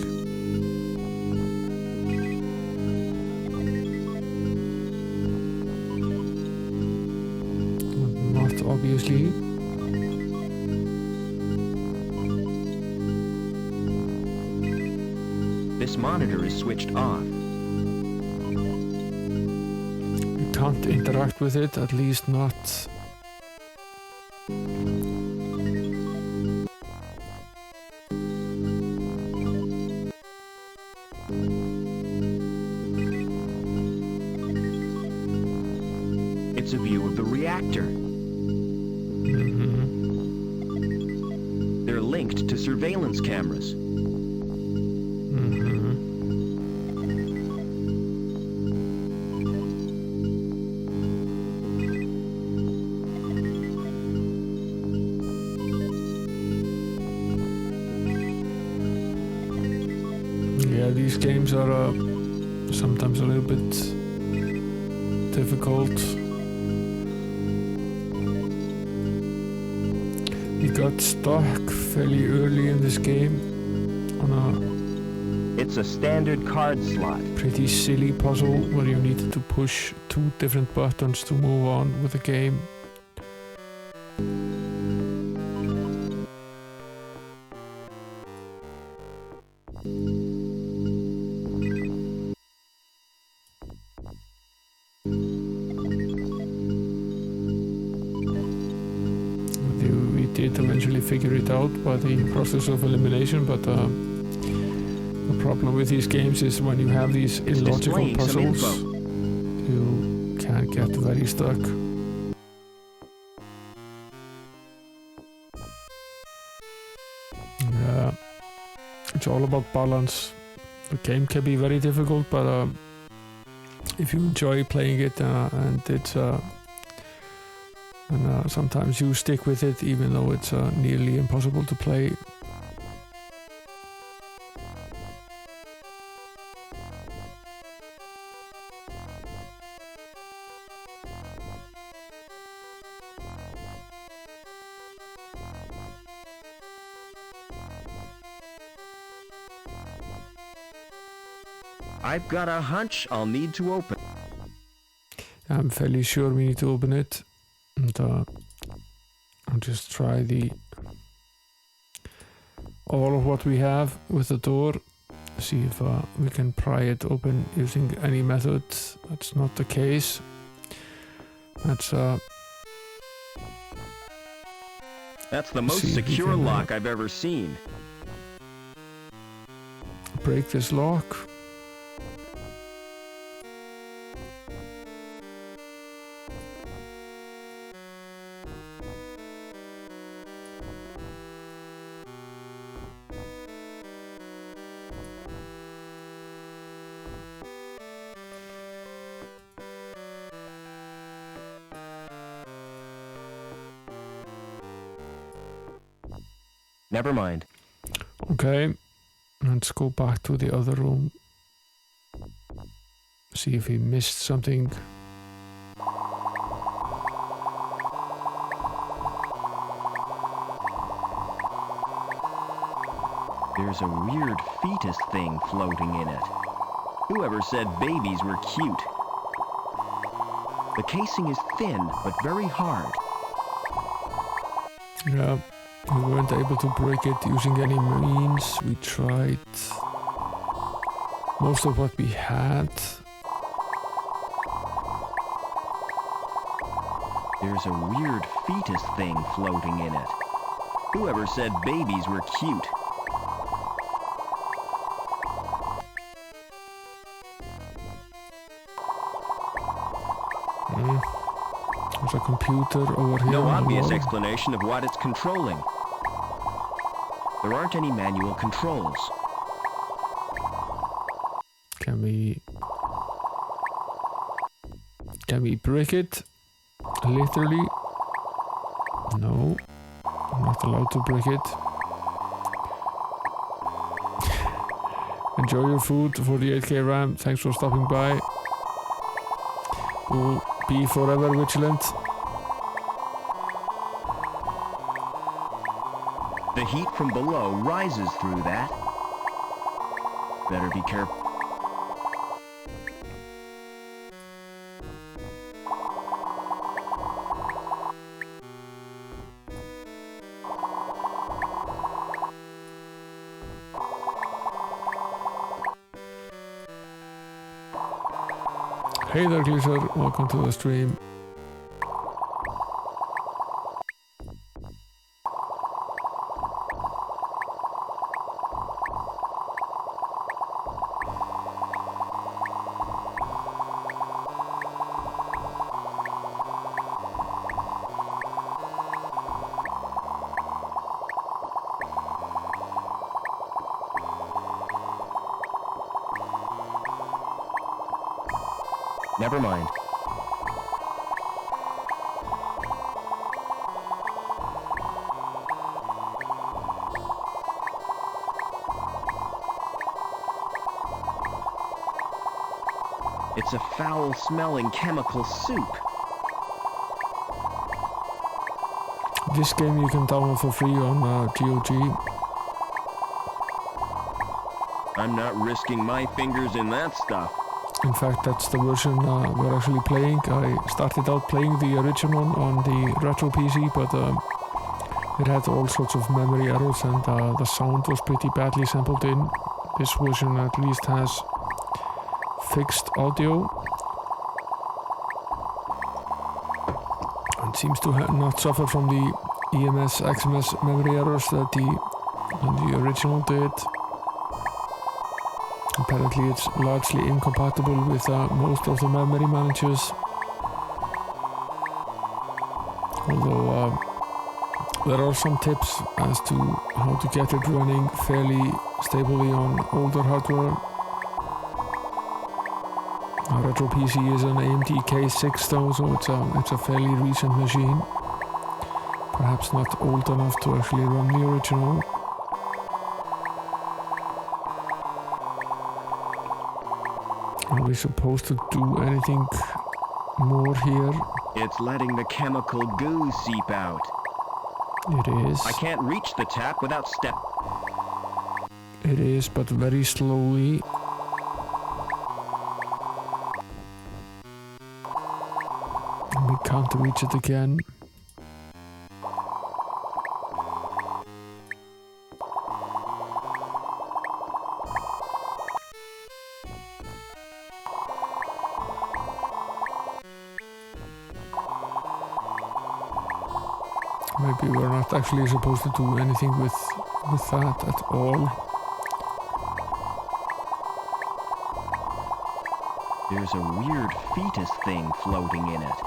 A: Not obviously.
B: This monitor is switched off.
A: You can't interact with it, at least not.
B: It's a view of the reactor. They're linked to surveillance cameras.
A: Yeah, these games are sometimes a little bit difficult. We got stuck fairly early in this game on
B: It's a standard card slot.
A: a pretty silly puzzle where you needed to push 2 different buttons to move on with the game. We did eventually figure it out by the process of elimination, but the problem with these games is when you have these illogical
B: displaying some
A: puzzles, you can get very stuck. Yeah, it's all about balance. The game can be very difficult, but if you enjoy playing it and it's and sometimes you stick with it even though it's nearly impossible to play.
B: I've got a hunch I'll need to open.
A: I'm fairly sure we need to open it, and I'll just try all of what we have with the door. See if we can pry it open using any method. That's not the case. Let's
B: That's the most
A: see if we
B: secure
A: can,
B: lock I've ever seen.
A: break this lock.
B: Never mind.
A: Okay, let's go back to the other room. See if we missed something.
B: There's a weird fetus thing floating in it. Whoever said babies were cute? The casing is thin, but very hard.
A: Yeah, we weren't able to break it using any means. We tried most of what we had.
B: There's a weird fetus thing floating in it. Whoever said babies were cute?
A: There's a computer over here.
B: No
A: on the
B: obvious
A: wall.
B: explanation of what it's controlling. There aren't any manual controls.
A: Can we break it? Literally? No. I'm not allowed to break it. Enjoy your food for the 8K RAM. Thanks for stopping by. We'll be forever vigilant.
B: The heat from below rises through that. Better be careful.
A: Hey there, Glisser. Welcome to the stream.
B: Never mind. It's a foul-smelling chemical soup.
A: This game you can download for free on GOG.
B: I'm not risking my fingers in that stuff.
A: In fact, that's the version we're actually playing. I started out playing the original one on the Retro PC, but it had all sorts of memory errors and the sound was pretty badly sampled in. This version at least has fixed audio. And seems to not suffer from the EMS, XMS memory errors that the original did. Apparently it's largely incompatible with most of the memory managers. Although there are some tips as to how to get it running fairly stably on older hardware. Our Retro PC is an AMD K6 though, so it's a fairly recent machine. Perhaps not old enough to actually run the original. Are we supposed to do anything more here?
B: It's letting the chemical goo seep out.
A: It is.
B: I can't reach the tap without step.
A: It is, but very slowly. And we can't reach it again. Maybe we're not actually supposed to do anything with that at all.
B: There's a weird fetus thing floating in it.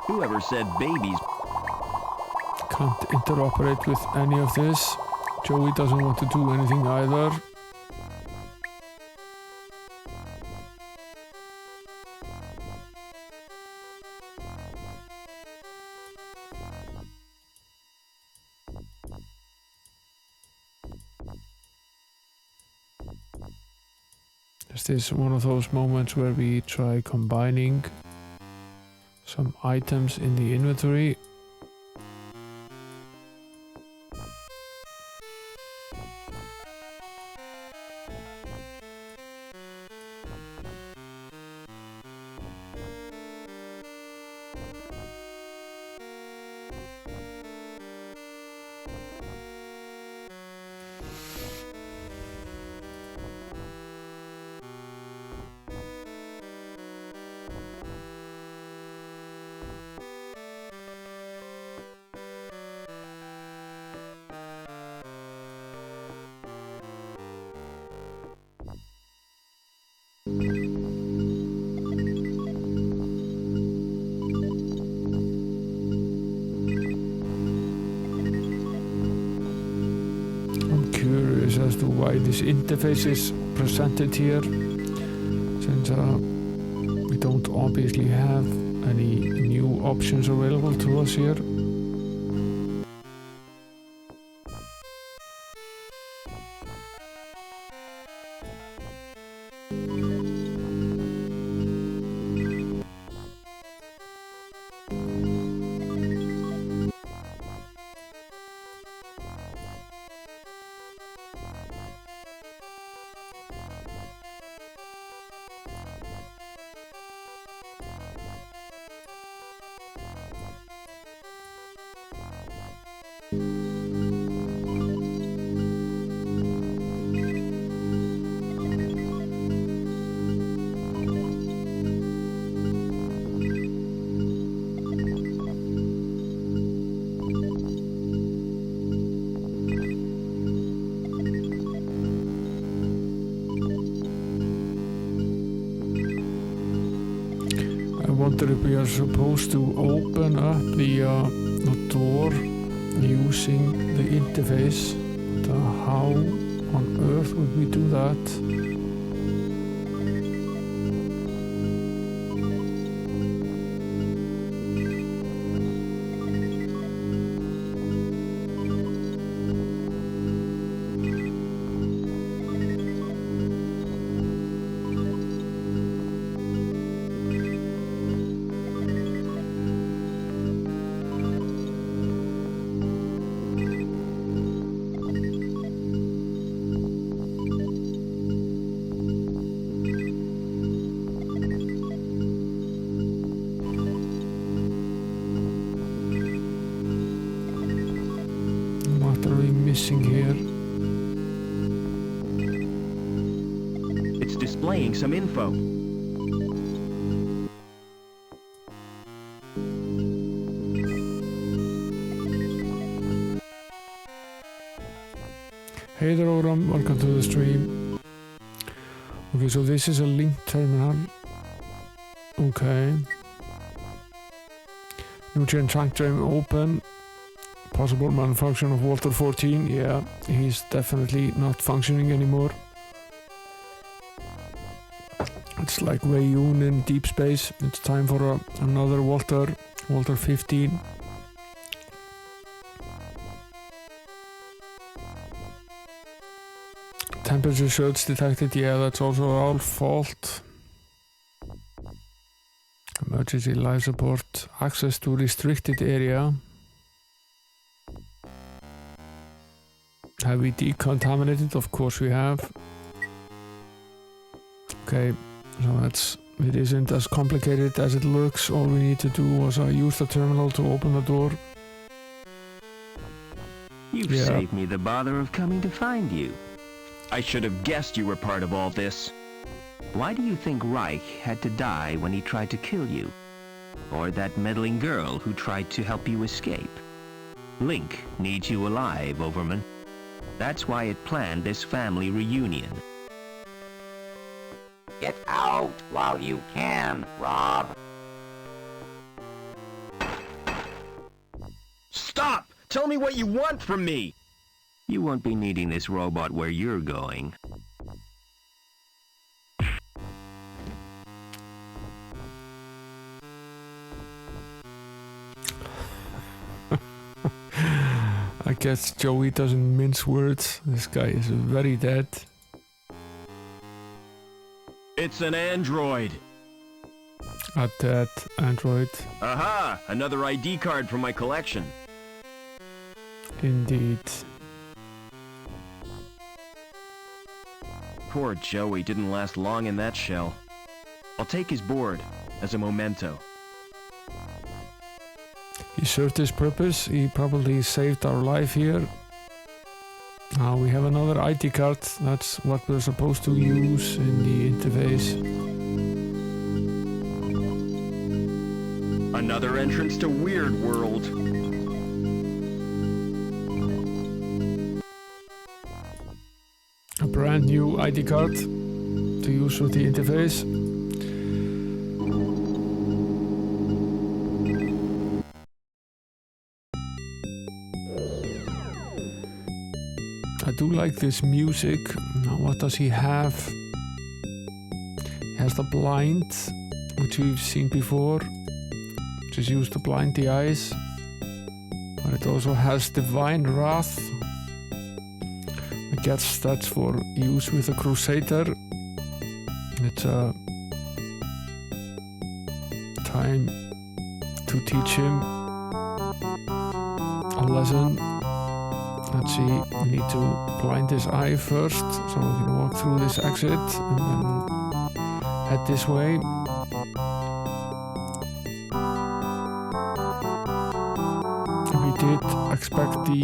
B: Whoever said babies...
A: Can't interoperate with any of this. Joey doesn't want to do anything either. Is this one of those moments where we try combining some items in the inventory? I'm curious as to why this interface is presented here, since we don't obviously have any new options available to us here. I wonder if we are supposed to open up the door using the interface. How on earth would we do that? What are we missing here?
B: It's displaying some info.
A: Hey there, Oram, welcome to the stream. Okay, so this is a link terminal. Okay. Nutrient tank drain open. Possible malfunction of Walter 14. Yeah, he's definitely not functioning anymore. It's like Wei-Yun in deep space. It's time for another Walter 15. Temperature surge detected. Yeah, that's also our fault. Emergency life support. Access to restricted area. Have we decontaminated? Of course we have. Okay, so it isn't as complicated as it looks. All we need to do was use the terminal to open the door.
B: You've saved me the bother of coming to find you. I should have guessed you were part of all this. Why do you think Reich had to die when he tried to kill you? Or that meddling girl who tried to help you escape? Link needs you alive, Overman. That's why it planned this family reunion.
C: Get out while you can, Rob.
B: Stop! Tell me what you want from me! You won't be needing this robot where you're going.
A: I guess Joey doesn't mince words. This guy is very dead.
B: It's an android!
A: A dead android.
B: Aha! Another ID card from my collection.
A: Indeed.
B: Poor Joey didn't last long in that shell. I'll take his board as a memento.
A: He served his purpose. He probably saved our life here. Now we have another ID card. That's what we're supposed to use in the interface.
B: Another entrance to Weird World.
A: A brand new ID card to use with the interface. I do like this music. Now what does he have? He has the blind, which we've seen before, which is used to blind the eyes. But it also has Divine Wrath. I guess that's for use with a Crusader. It's a time to teach him a lesson. Let's see, we need to blind his eye first, so we can walk through this exit and then head this way. We did expect the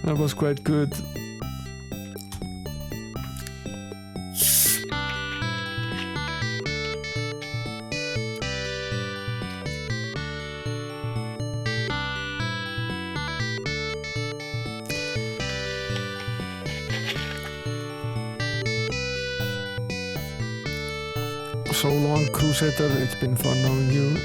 A: that was quite good. So long, Crusader, it's been fun knowing you.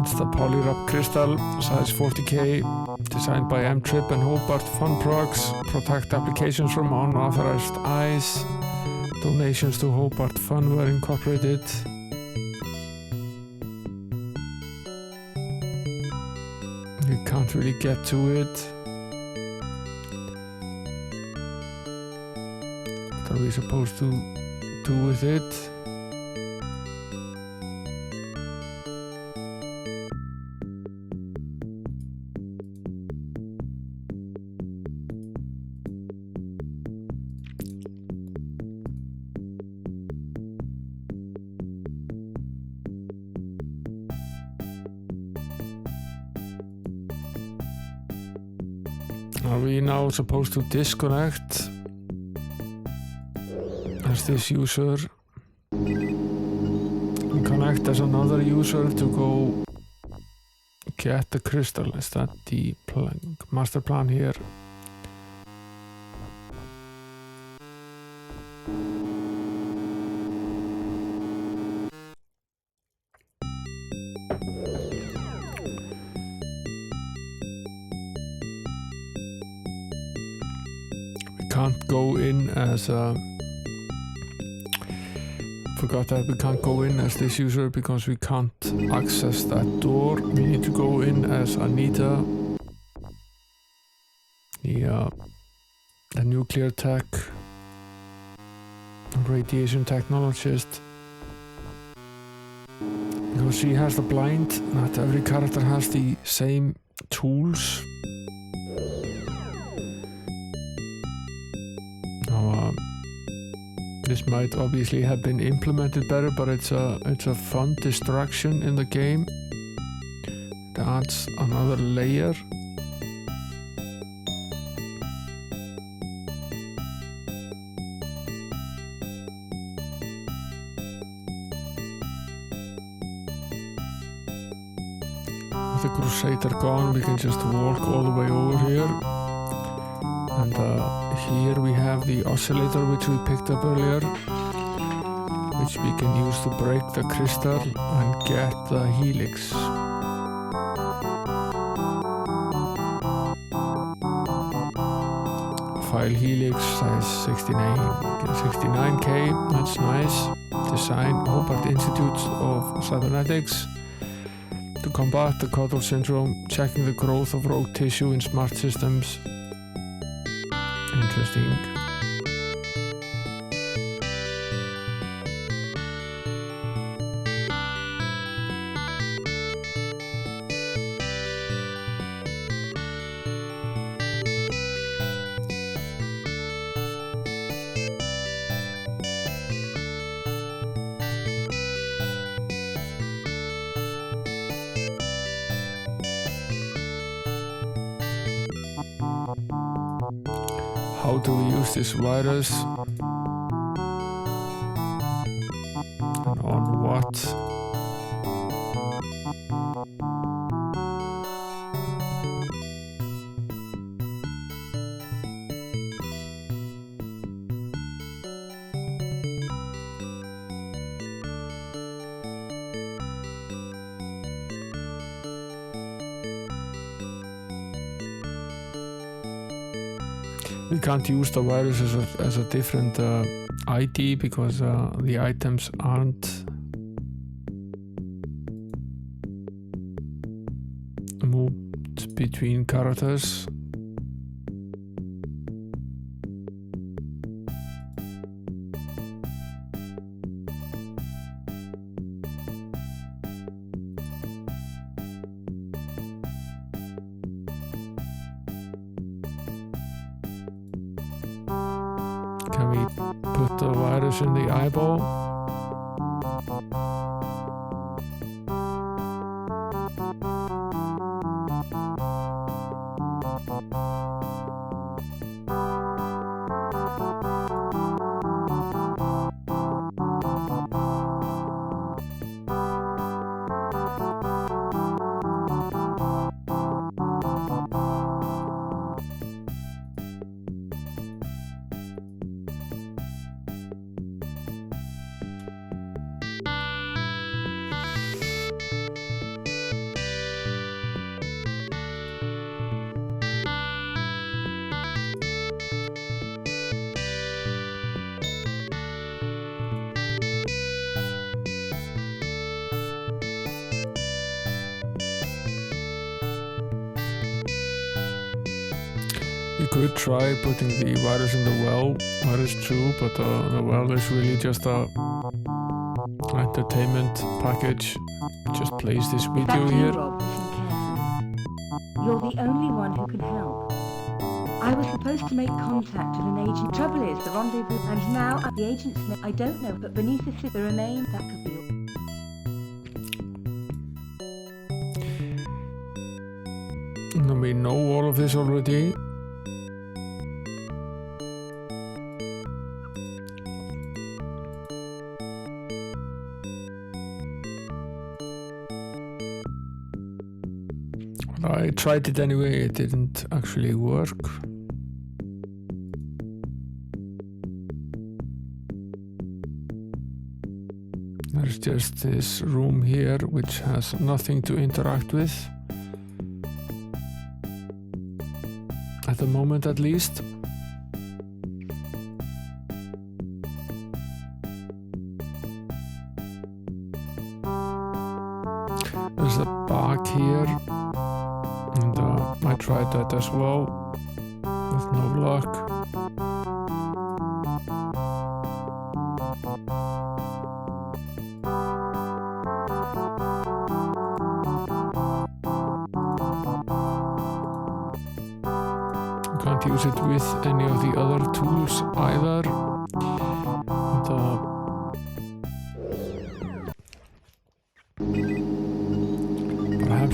A: It's the Polyrup Crystal, size 40K, designed by M-Trip and Hobart Fun Procs, protect applications from unauthorized eyes. Donations to Hobart Fun were incorporated. You can't really get to it. What are we supposed to do with it? Are we now supposed to disconnect as this user and connect as another user to go get the crystal? Is that the master plan here? Can't go in as a... Forgot that we can't go in as this user because we can't access that door. We need to go in as Anita, the nuclear tech, radiation technologist, because she has the blind. Not every character has the same tools. This might obviously have been implemented better, but it's a fun distraction in the game. It adds another layer. With the Crusader gone, we can just walk all the way over here. And here we have the oscillator which we picked up earlier, which we can use to break the crystal and get the helix. File helix size 69K, that's nice. Design Hobart Institute of Cybernetics. To combat the Cottle syndrome, checking the growth of rogue tissue in smart systems. Interesting. How do we use this virus? And on what? We can't use the virus as a different ID because the items aren't moved between characters. Can we put the virus in the eyeball? You could try putting the virus in the well, that is true, but the well is really just a entertainment package. It just plays this video
E: Back to you,
A: here.
E: Rob. Listen carefully. You're the only one who can help. I was supposed to make contact with an agent. Trouble is, the rendezvous, and now at the agent's name. I don't know, but beneath the remain, that could be all.
A: And we know all of this already. I tried it anyway, it didn't actually work. There's just this room here which has nothing to interact with. At the moment at least. There's a bag here. And I tried that as well, with no luck. Can't use it with any of the other tools either.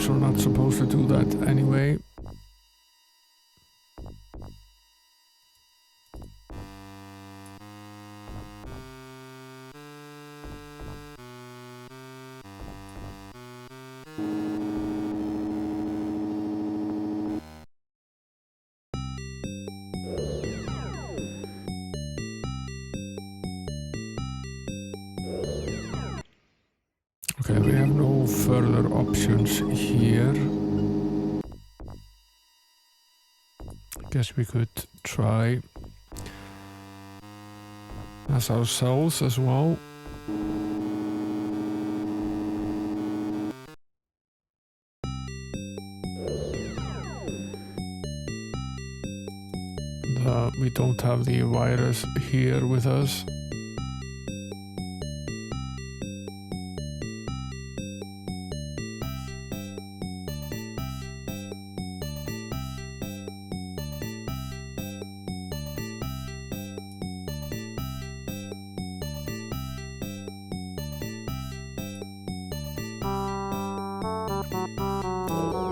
A: which are not supposed to do that anyway. Okay, we have no further options here. Guess we could try as ourselves as well. We don't have the virus here with us.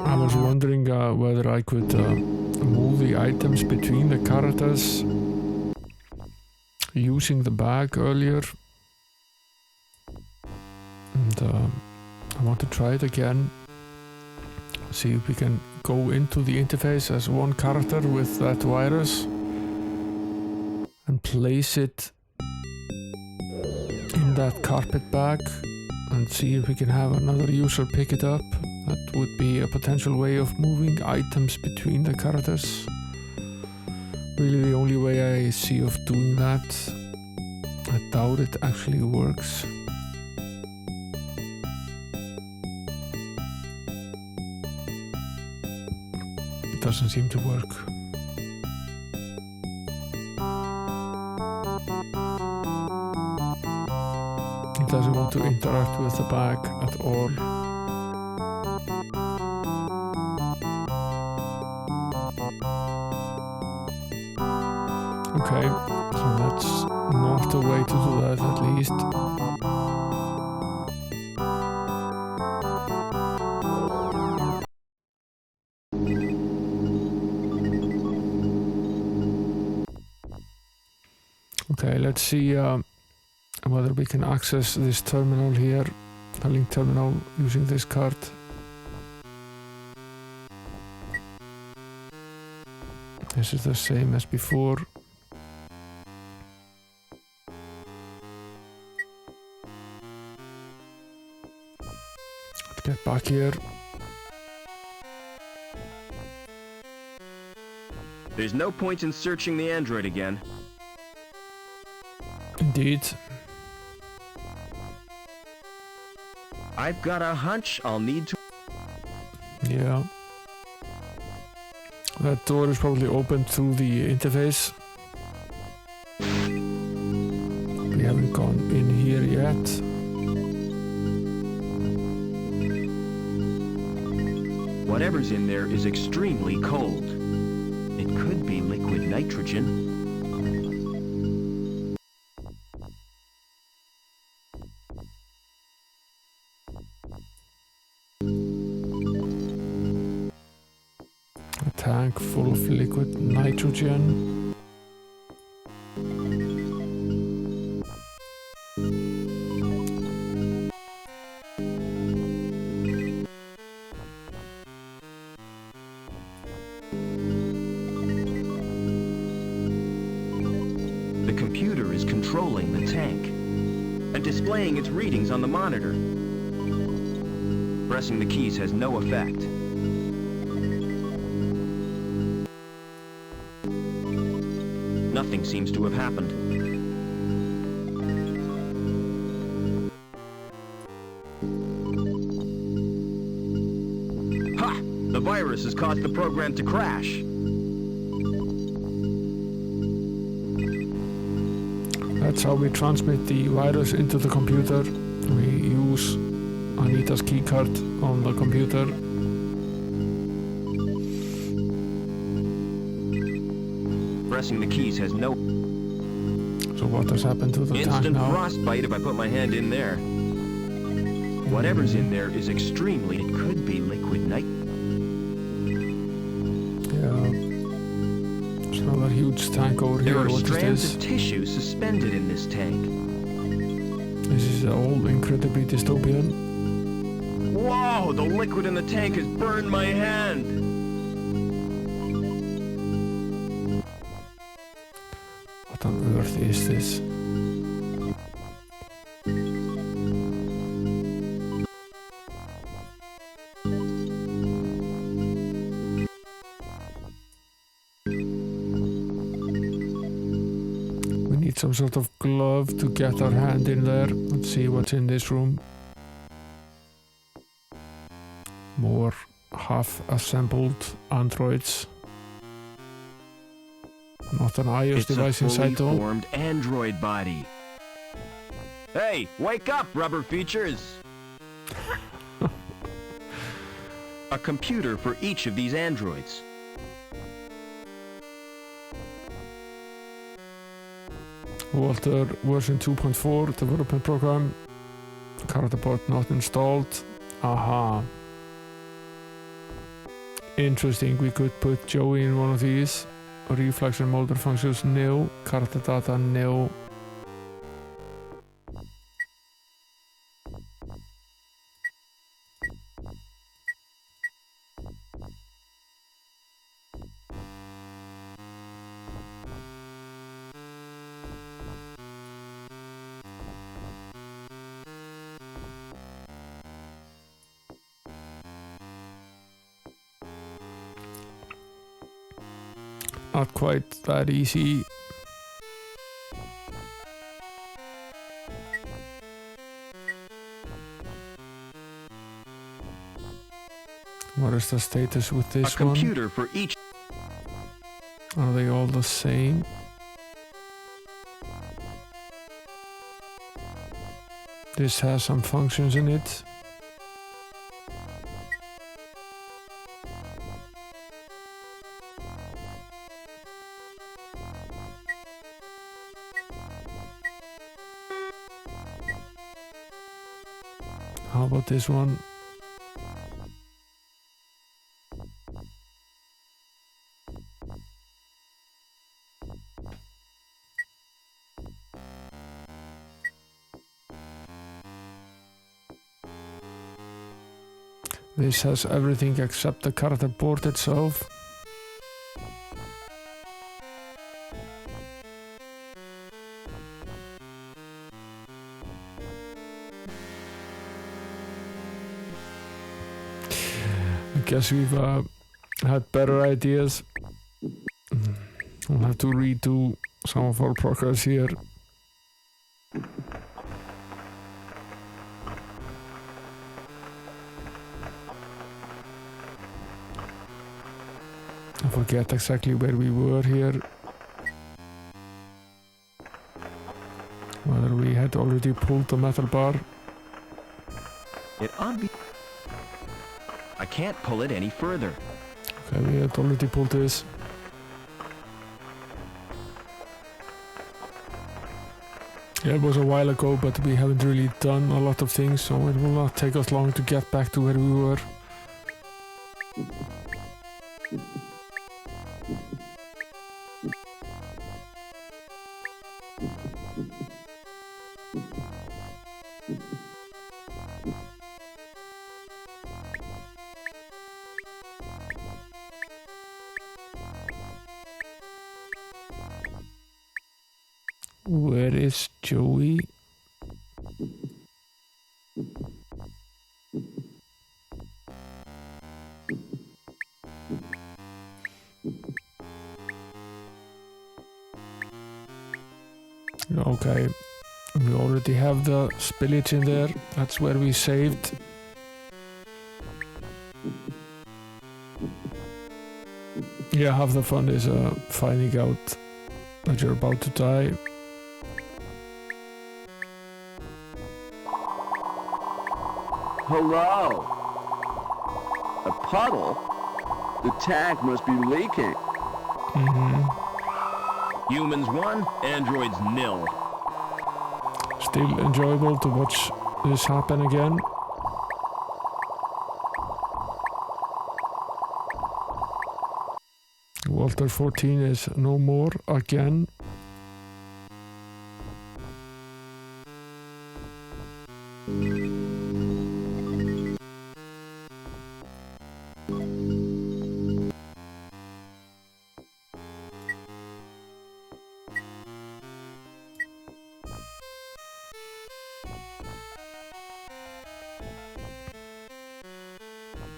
A: I was wondering whether I could move the items between the characters using the bag earlier, and I want to try it again, see if we can go into the interface as one character with that virus and place it in that carpet bag and see if we can have another user pick it up. That would be a potential way of moving items between the characters. Really the only way I see of doing that. I doubt it actually works. It doesn't seem to work. It doesn't want to interact with the bag at all. Okay, so that's not the way to do that, at least. Okay, let's see whether we can access this terminal here, the link terminal, using this card. This is the same as before. Let's get back here.
B: There's no point in searching the android again.
A: Indeed.
B: I've got a hunch I'll need to...
A: Yeah. That door is probably open through the interface. We haven't gone in here yet.
B: Whatever's in there is extremely cold. It could be liquid nitrogen.
A: A tank full of liquid nitrogen.
B: The computer is controlling the tank and displaying its readings on the monitor. Pressing the keys has no effect. Nothing seems to have happened. Ha! The virus has caused the program to crash.
A: That's how we transmit the virus into the computer. We use Anita's keycard on the computer.
B: Pressing the keys has no...
A: So what has happened to the tank
B: Instant
A: now?
B: frostbite if I put my hand in there. Whatever's in there is extremely... It could be liquid night.
A: Yeah. There's another huge tank over
B: There
A: here.
B: are
A: What is
B: strands
A: this?
B: of tissue suspended in this tank.
A: This is all incredibly dystopian.
B: Whoa! The liquid in the tank has burned my hand!
A: What on earth is this? We need some sort of glove to get our hand in there. Let's see what's in this room. More half-assembled androids. Not an iOS
B: It's a
A: device
B: fully
A: inside though.
B: formed android body. Hey, wake up, rubber features! A computer for each of these androids.
A: Walter version 2.4 development program. Character port not installed. Aha. Interesting, we could put Joey in one of these. Reflection motor functions nil. Character data nil. Not quite that easy. What is the status with this
B: A
A: one?
B: computer for each.
A: Are they all the same? This has some functions in it. How about this one? This has everything except the character board itself. I guess we've had better ideas. We'll have to redo some of our progress here. I forget exactly where we were here. Whether we had already pulled the metal bar.
B: It obvi. I can't pull it any further.
A: Okay, we had already pulled this. Yeah, it was a while ago, but we haven't really done a lot of things, so it will not take us long to get back to where we were. Where is Joey? Okay, we already have the spillage in there. That's where we saved. Yeah, half the fun is finding out that you're about to die.
D: Hello? A puddle? The tank must be leaking.
B: Humans 1, androids 0.
A: Still enjoyable to watch this happen again. Walter 14 is no more again.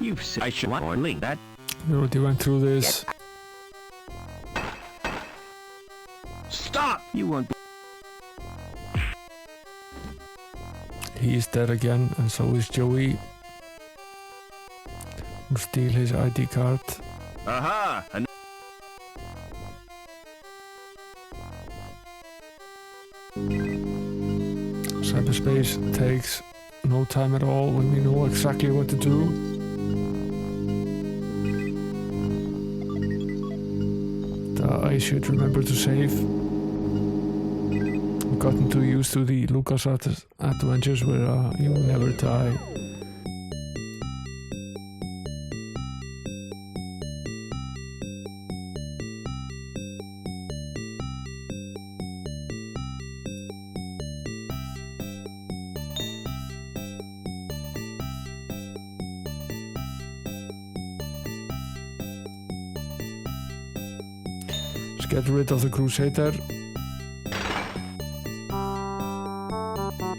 B: You said I should link that.
A: We already went through this.
B: Stop! You won't be.
A: He's dead again, and so is Joey. We'll steal his ID card.
B: Aha!
A: Cyberspace takes no time at all when we know exactly what to do. I should remember to save. I've gotten too used to the Lucas adventures where you never die. Get rid of the Crusader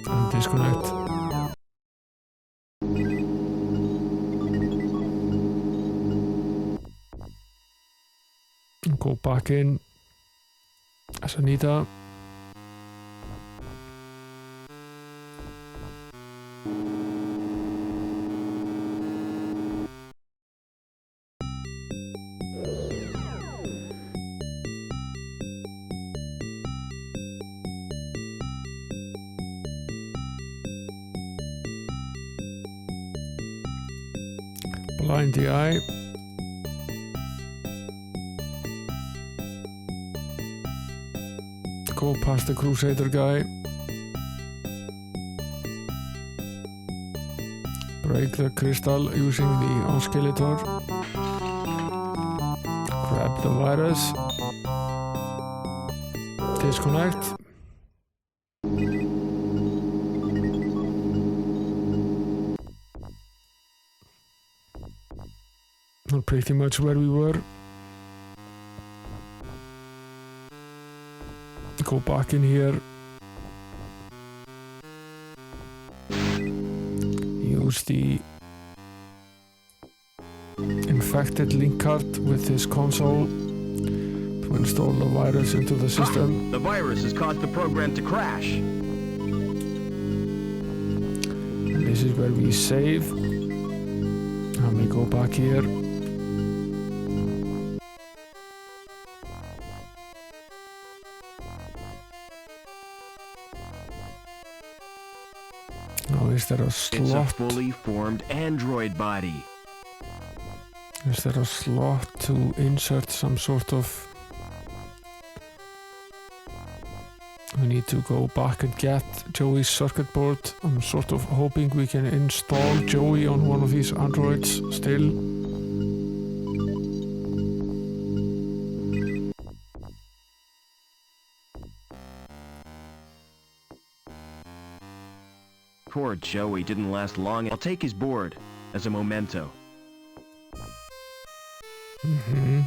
A: and disconnect. Go back in as Anita. Blind the eye. Go past the Crusader guy. Break the crystal using the oscillator. Grab the virus. Disconnect. Pretty much where we were. Go back in here. Use the infected link card with this console to install the virus into the system.
B: The virus has caused the program to crash.
A: And this is where we save. And we go back here. Now, is there a slot?
B: It's a fully formed android body.
A: Is there a slot to insert some sort of... We need to go back and get Joey's circuit board. I'm sort of hoping we can install Joey on one of these androids still.
B: Poor Joey didn't last long. I'll take his board as a memento.
A: Mm-hmm.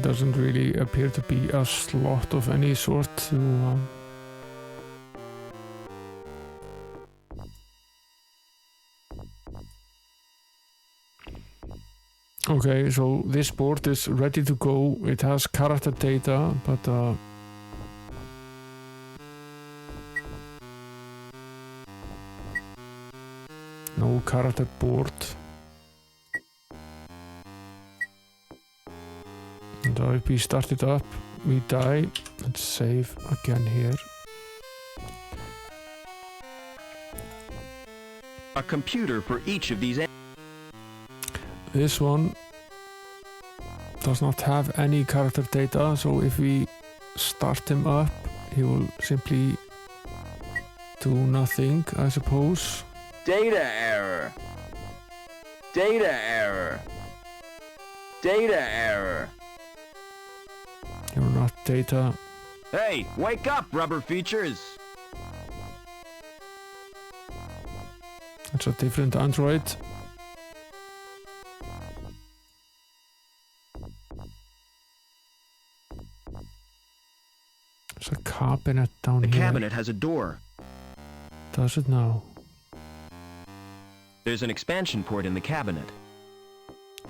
A: Doesn't really appear to be a slot of any sort to Okay, so this board is ready to go. It has character data, but no character board. And if we start it up, we die. Let's save again here.
B: A computer for each of these.
A: This one does not have any character data, so if we start him up, he will simply do nothing, I suppose.
D: Data error. Data error. Data error.
A: You're not data.
B: Hey, wake up, rubber features!
A: It's a different android. There's a cabinet down
B: The
A: here.
B: cabinet has a door.
A: Does it now?
B: There's an expansion port in the cabinet.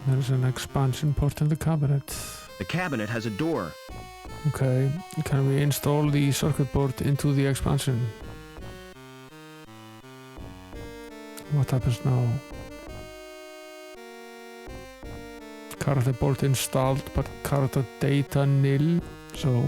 A: There's an expansion port in the cabinet.
B: The cabinet has a door.
A: Okay, can we install the circuit board into the expansion? What happens now? Character board installed, but character data nil, so...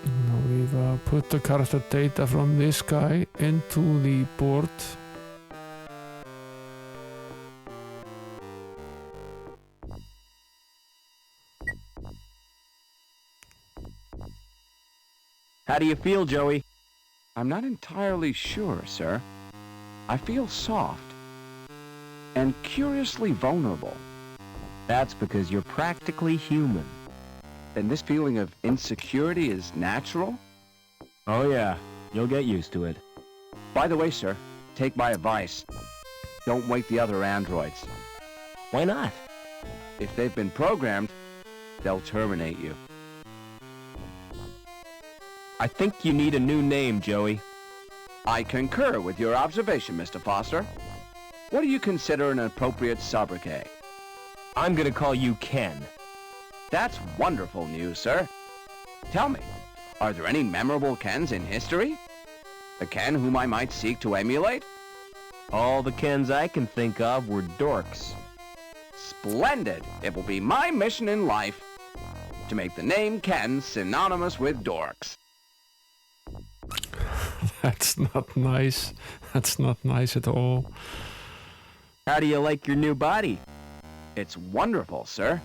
A: Now we've put the character data from this guy into the board.
B: How do you feel, Joey?
D: I'm not entirely sure, sir. I feel soft and curiously vulnerable.
B: That's because you're practically human.
D: And this feeling of insecurity is natural?
B: Oh yeah, you'll get used to it.
D: By the way, sir, take my advice. Don't wake the other androids.
B: Why not?
D: If they've been programmed, they'll terminate you.
B: I think you need a new name, Joey.
D: I concur with your observation, Mr. Foster. What do you consider an appropriate sobriquet?
B: I'm gonna call you Ken.
D: That's wonderful news, sir. Tell me, are there any memorable Kens in history? A Ken whom I might seek to emulate?
B: All the Kens I can think of were dorks.
D: Splendid! It will be my mission in life to make the name Ken synonymous with dorks.
A: That's not nice. That's not nice at all.
B: How do you like your new body?
D: It's wonderful, sir.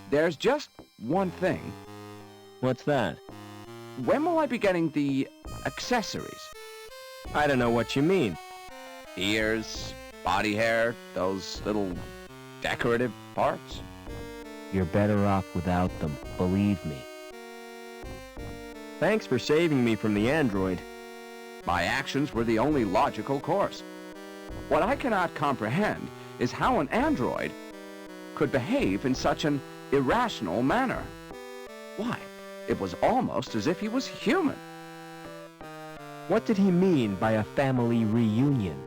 D: There's just one thing.
B: What's that?
D: When will I be getting the accessories?
B: I don't know what you mean.
D: Ears, body hair, those little decorative parts?
B: You're better off without them, believe me. Thanks for saving me from the android.
D: My actions were the only logical course. What I cannot comprehend is how an android could behave in such an irrational manner. Why, it was almost as if he was human.
B: What did he mean by a family reunion?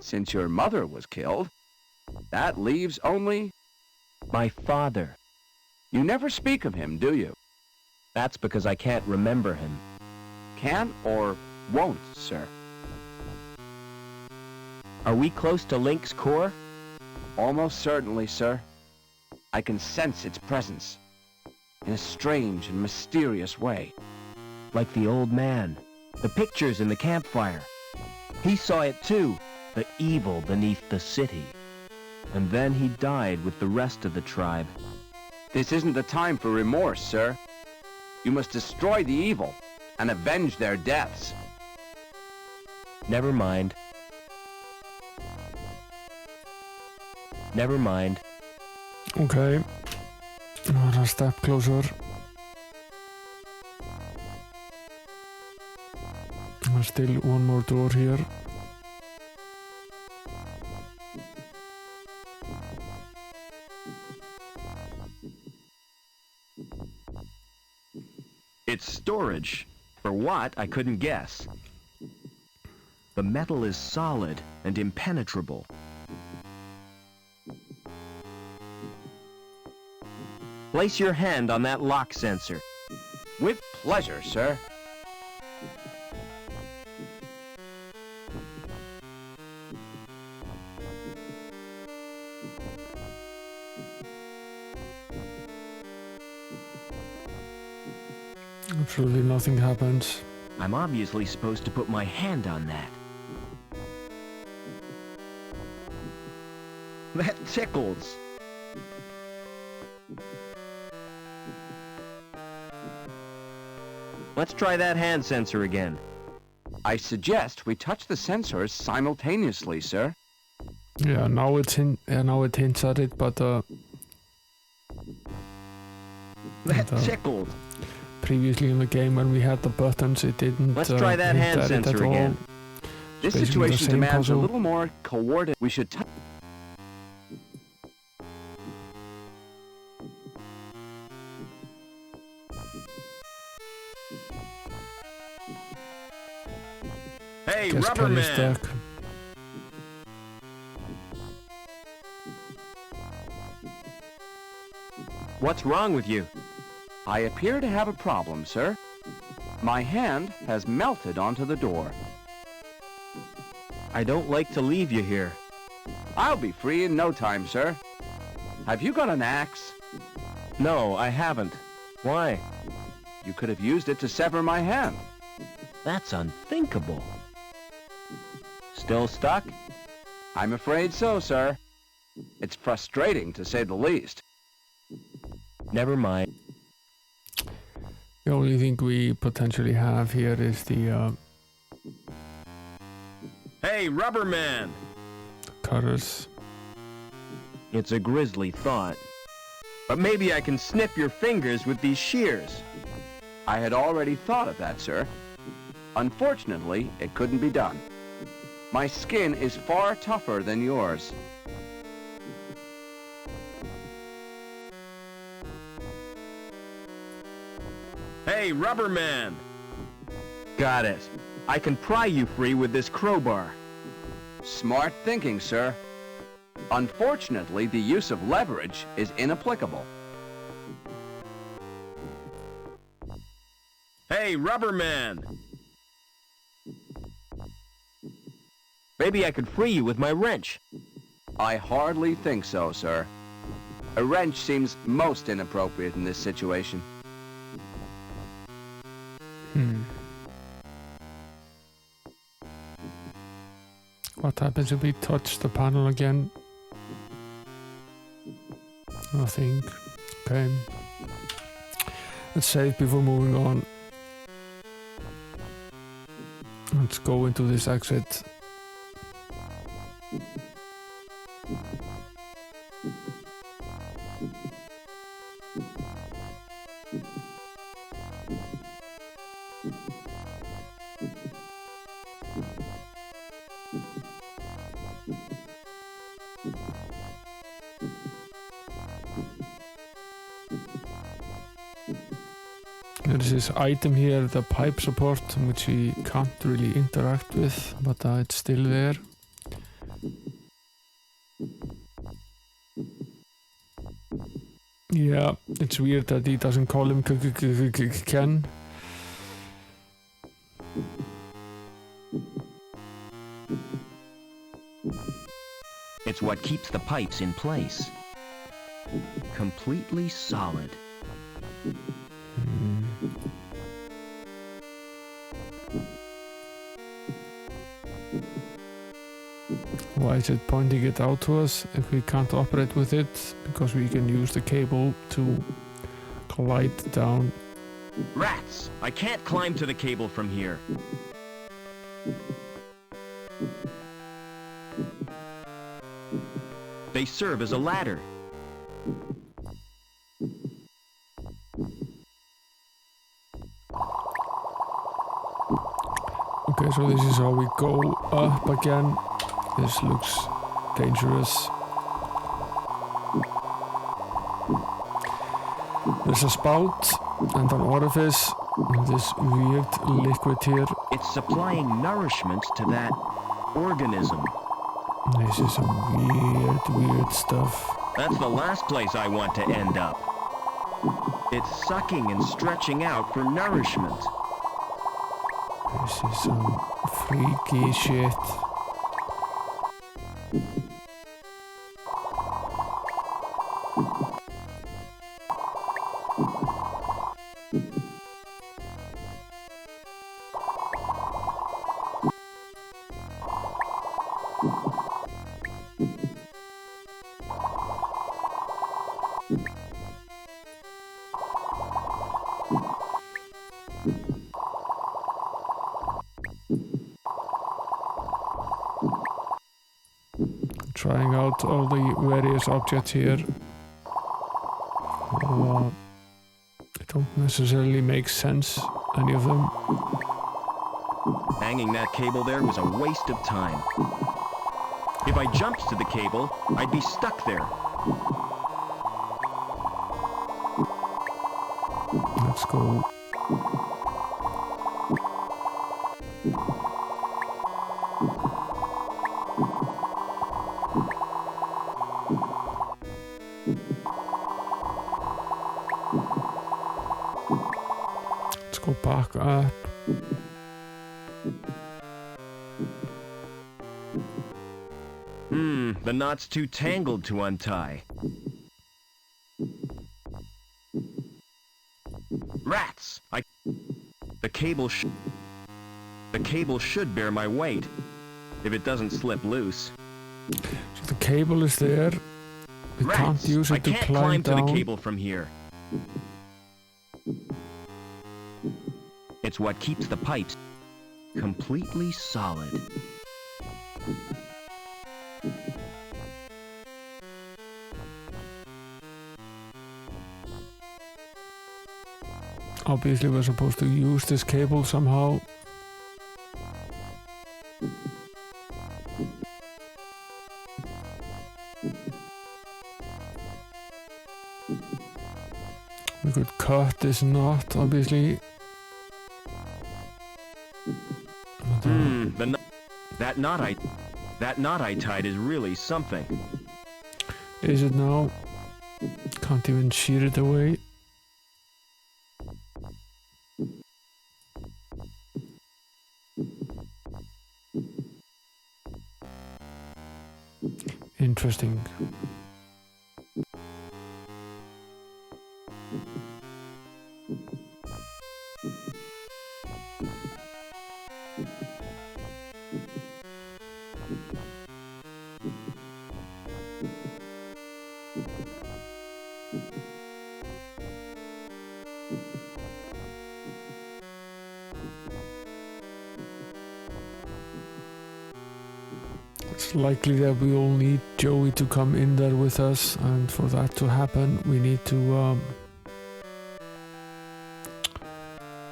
D: Since your mother was killed, that leaves only...
B: My father.
D: You never speak of him, do you?
B: That's because I can't remember him.
D: Can't or won't, sir.
B: Are we close to Link's core?
D: Almost certainly, sir. I can sense its presence in a strange and mysterious way.
B: Like the old man. The pictures in the campfire. He saw it too. The evil beneath the city. And then he died with the rest of the tribe.
D: This isn't the time for remorse, sir. You must destroy the evil and avenge their deaths.
B: Never mind. Never mind.
A: Okay. Another step closer. There's still one more door here.
B: It's storage. For what, I couldn't guess. The metal is solid and impenetrable. Place your hand on that lock sensor.
D: With pleasure, sir.
A: Absolutely nothing happens.
B: I'm obviously supposed to put my hand on that. That tickles. Let's try that hand sensor again.
D: I suggest we touch the sensors simultaneously, sir.
A: Yeah, now it hints at it, but
B: That
A: And,
B: tickled.
A: previously in the game when we had the buttons, it didn't.
B: Let's try that
A: hint
B: hand
A: at it
B: sensor
A: at all.
B: again.
D: This
A: Basically the
D: situation
A: same
D: demands
A: puzzle.
D: a little more coordinate. We should touch.
B: Hey,
A: Guess
B: Rubber
A: Kenny's
B: Man!
A: stuck.
B: What's wrong with you?
D: I appear to have a problem, sir. My hand has melted onto the door.
B: I don't like to leave you here.
D: I'll be free in no time, sir. Have you got an axe?
B: No, I haven't. Why?
D: You could have used it to sever my hand.
B: That's unthinkable. Still stuck?
D: I'm afraid so, sir. It's frustrating, to say the least.
B: Never mind.
A: The only thing we potentially have here is the
B: Hey, Rubber Man!
A: cutters.
B: It's a grisly thought. But maybe I can snip your fingers with these shears.
D: I had already thought of that, sir. Unfortunately, it couldn't be done. My skin is far tougher than yours.
B: Hey, Rubber Man! Got it. I can pry you free with this crowbar.
D: Smart thinking, sir. Unfortunately, the use of leverage is inapplicable.
B: Hey, Rubber Man! Maybe I could free you with my wrench.
D: I hardly think so, sir. A wrench seems most inappropriate in this situation.
A: What happens if we touch the panel again? Nothing. Okay. Let's save before moving on. Let's go into this exit. There's this item here, the pipe support, which we can't really interact with, but it's still there. Yeah, it's weird that he doesn't call him Ken.
B: It's what keeps the pipes in place. Completely solid.
A: Why is it pointing it out to us if we can't operate with it? Because we can use the cable to glide down.
B: Rats! I can't climb to the cable from here. They serve as a ladder.
A: Okay, so this is how we go up again. This looks dangerous. There's a spout and an orifice. And this weird liquid here.
B: It's supplying nourishment to that organism.
A: This is some weird stuff.
B: That's the last place I want to end up. It's sucking and stretching out for nourishment.
A: This is some freaky shit. trying out all the various objects here. They don't necessarily make sense, any of them.
B: Hanging that cable there was a waste of time. If I jumped to the cable, I'd be stuck there.
A: Let's go. Let's go back up.
B: The knot's too tangled to untie. Rats! The cable should bear my weight, if it doesn't slip loose.
A: So the cable is there. We can't use it to
B: I can't climb to
A: down.
B: the cable from here. It's what keeps the pipes completely solid.
A: Obviously we're supposed to use this cable somehow. We could cut this knot, obviously.
B: That knot I tied is really something.
A: Is it now? Can't even shear it away. Interesting. It's likely that we will need Joey to come in there with us, and for that to happen we need to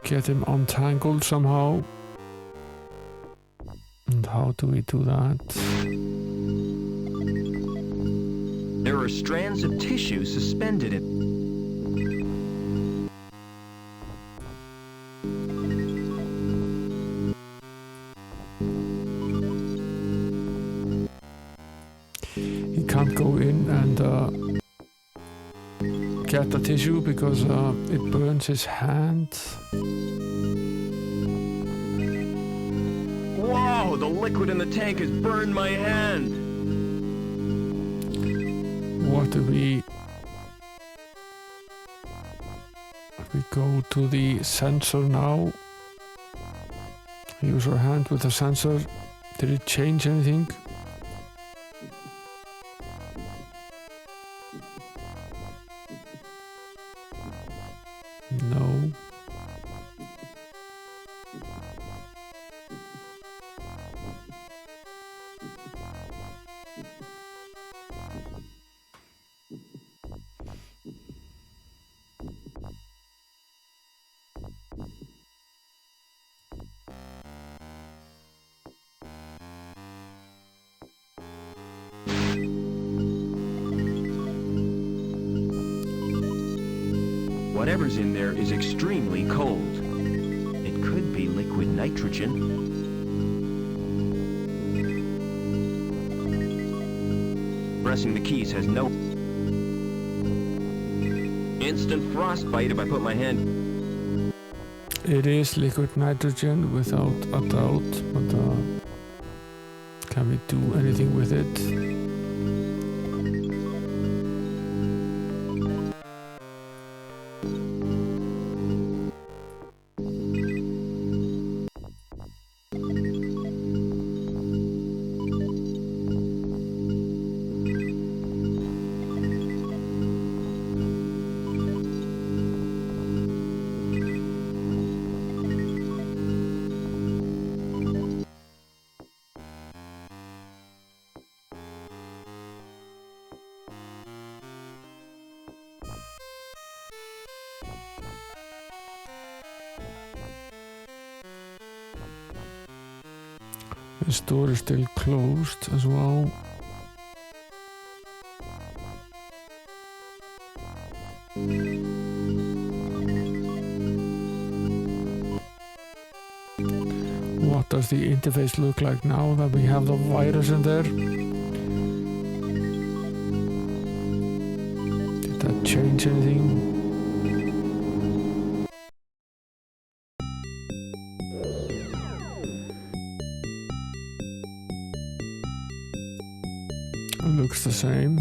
A: get him untangled somehow. And how do we do that?
B: There are strands of tissue suspended in...
A: He can't go in and get the tissue because it burns his hand.
B: Whoa, the liquid in the tank has burned my hand.
A: What do we... We go to the sensor now. Use our hand with the sensor. Did it change anything? No.
B: Whatever's in there is extremely cold. It could be liquid nitrogen. Pressing the keys has no... Instant frostbite if I put my hand...
A: It is liquid nitrogen without a doubt, but can we do anything with it? This door is still closed as well. What does the interface look like now that we have the virus in there? Did that change anything? Looks the same.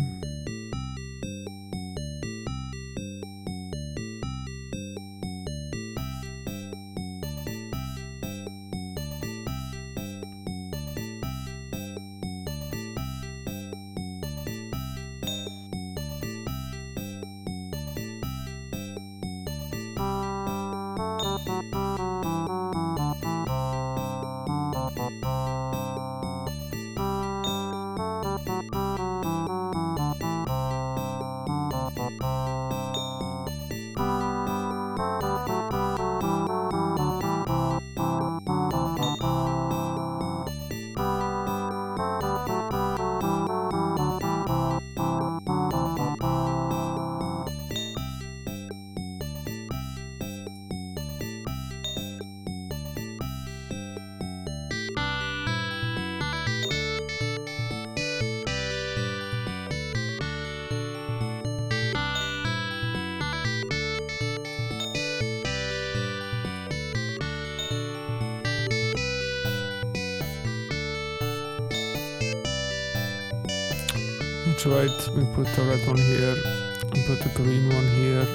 A: That's right, we put the red one here and put the green one here,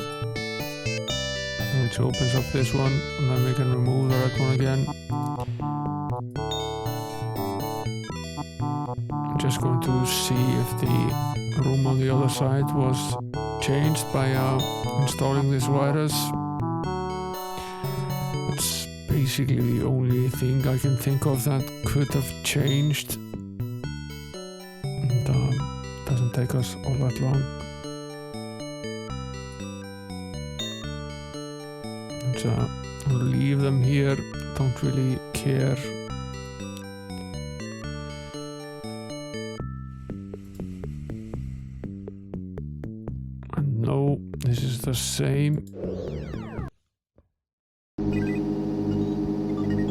A: which opens up this one, and then we can remove the red one again. I'm just going to see if the room on the other side was changed by installing this virus. It's basically the only thing I can think of that could have changed. Doesn't take us all that long. So I'll leave them here, don't really care. And no, this is the same.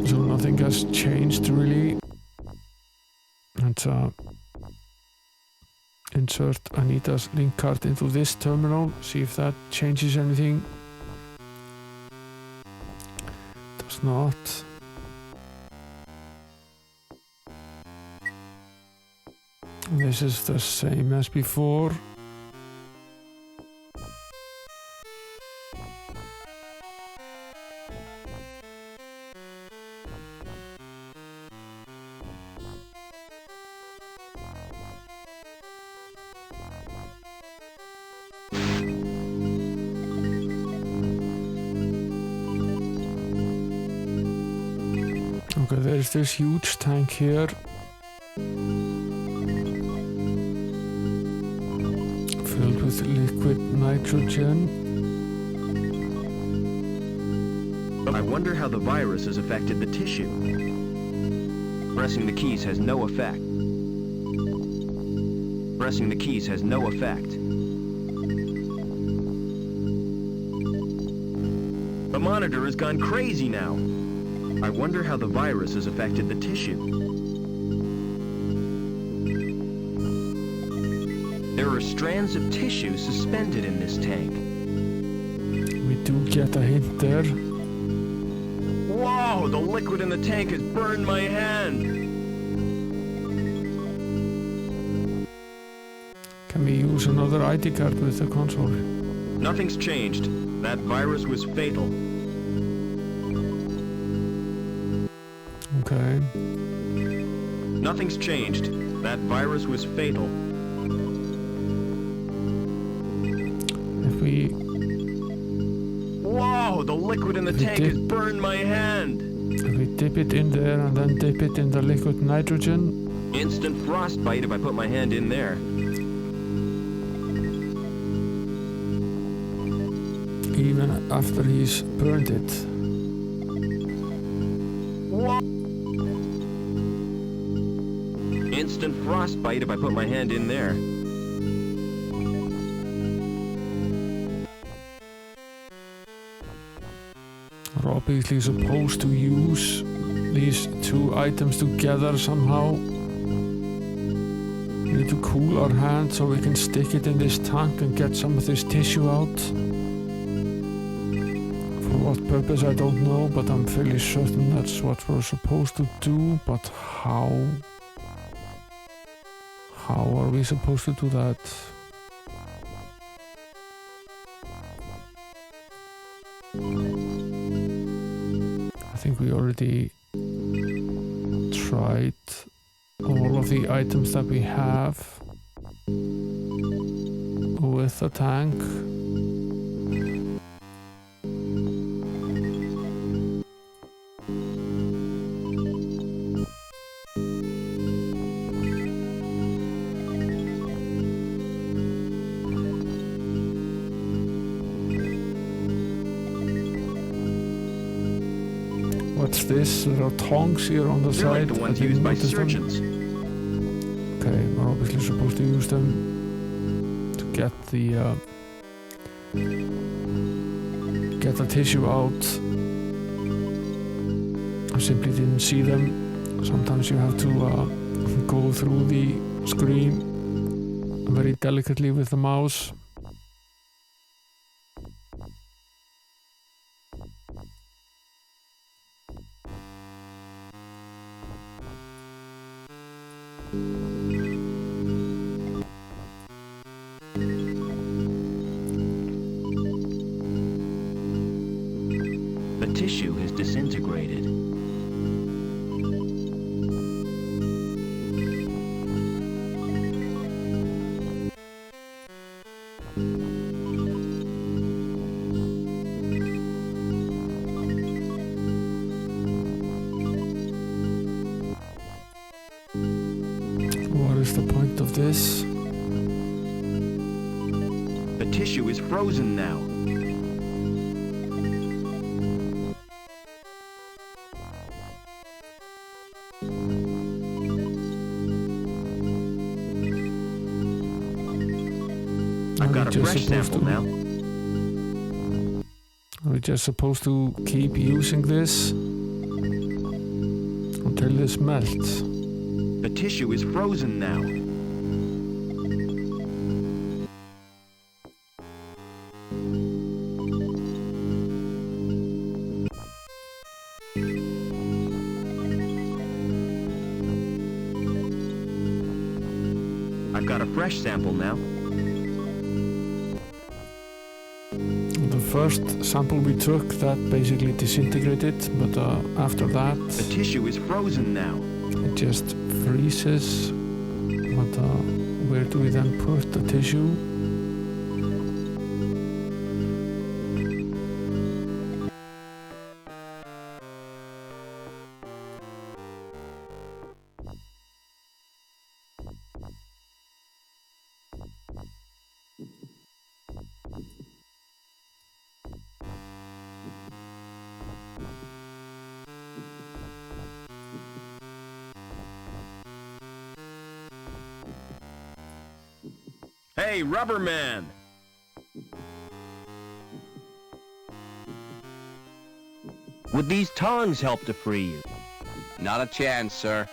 A: So nothing has changed really. And insert Anita's link card into this terminal, see if that changes anything. Does not. This is the same as before. Okay, there's this huge tank here. Filled with liquid nitrogen.
B: I wonder how the virus has affected the tissue. Pressing the keys has no effect. Pressing the keys has no effect. The monitor has gone crazy now. I wonder how the virus has affected the tissue. There are strands of tissue suspended in this tank.
A: We do get a hint there.
B: Whoa, the liquid in the tank has burned my hand.
A: Can we use another ID card with the console?
B: Nothing's changed. That virus was fatal.
A: Okay.
B: Nothing's changed. That virus was fatal.
A: If we...
B: Whoa, the liquid in the tank has burned my hand.
A: If we dip it in there and then dip it in the liquid nitrogen.
B: Instant frostbite if I put my hand in there.
A: Even after he's burned it.
B: Whoa. instant frostbite if I put my hand in there.
A: We're obviously supposed to use these two items together somehow. We need to cool our hand so we can stick it in this tank and get some of this tissue out. For what purpose I don't know, but I'm fairly certain that's what we're supposed to do. But how? How are we supposed to do that? I think we already tried all of the items that we have with the tank. What's this? There are tongs here on the
B: They're
A: side.
B: like the ones
A: I didn't
B: used by
A: notice them.
B: surgeons.
A: Okay, we're obviously supposed to use them to get the tissue out. I simply didn't see them. Sometimes you have to go through the screen very delicately with the mouse.
B: The tissue is disintegrated.
A: What is the point of this?
B: The tissue is frozen now. I've got a fresh sample now.
A: Are we just supposed to keep using this until this melts?
B: The tissue is frozen now. I've got a fresh sample now.
A: The first sample we took, that basically disintegrated, but after that
B: The tissue is frozen now.
A: it just freezes. But where do we then put the tissue?
B: Hey, Rubber Man! Would these tongs help to free you?
D: Not a chance, sir.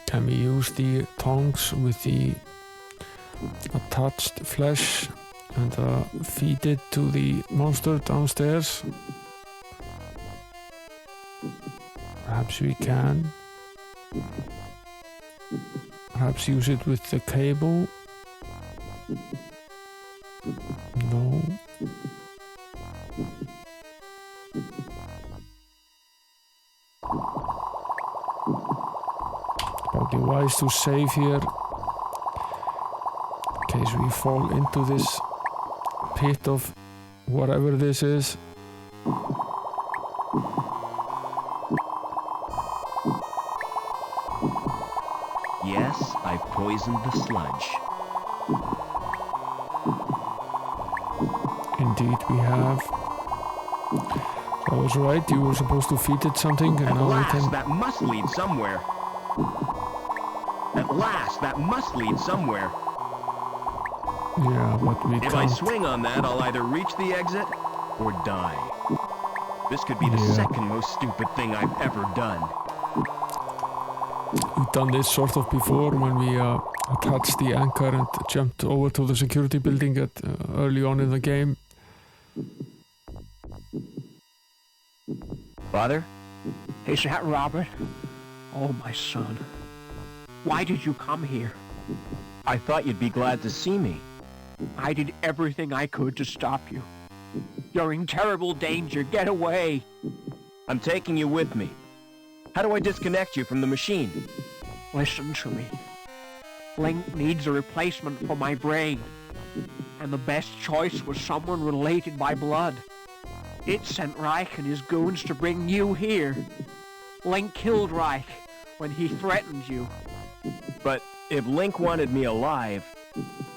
A: Can we use the tongs with the attached flesh and feed it to the monster downstairs? Perhaps we can. Perhaps use it with the cable. No. Probably wise to save here in case we fall into this pit of whatever this is.
B: Yes, I poisoned the sludge.
A: In indeed we have. So I was right, you were supposed to feed it something, and
B: At
A: now we
B: last,
A: can...
B: that must lead somewhere. At last, that must lead somewhere.
A: Yeah, but we
B: If I
A: can't...
B: swing on that, I'll either reach the exit or die. This could be the
A: Yeah.
B: second most stupid thing I've ever done.
A: We've done this sort of before when we attached the anchor and jumped over to the security building at early on in the game.
B: Father?
F: Is that Robert? Oh, my son. Why did you come here?
B: I thought you'd be glad to see me.
F: I did everything I could to stop you. You're in terrible danger. Get away.
B: I'm taking you with me. How do I disconnect you from the machine?
F: Listen to me. Link needs a replacement for my brain. And the best choice was someone related by blood. It sent Reich and his goons to bring you here. Link killed Reich when he threatened you.
B: But if Link wanted me alive,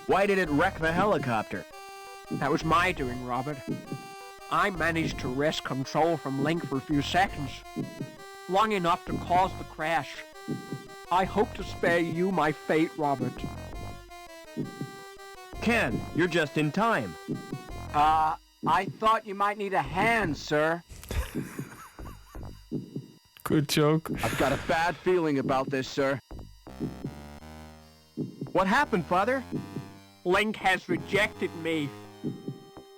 B: why did it wreck the helicopter?
F: That was my doing, Robert. I managed to wrest control from Link for a few seconds. Long enough to cause the crash. I hope to spare you my fate, Robert.
B: Ken, you're just in time.
D: I thought you might need a hand, sir.
A: Good joke.
D: I've got a bad feeling about this, sir.
B: What happened, Father?
F: Link has rejected me.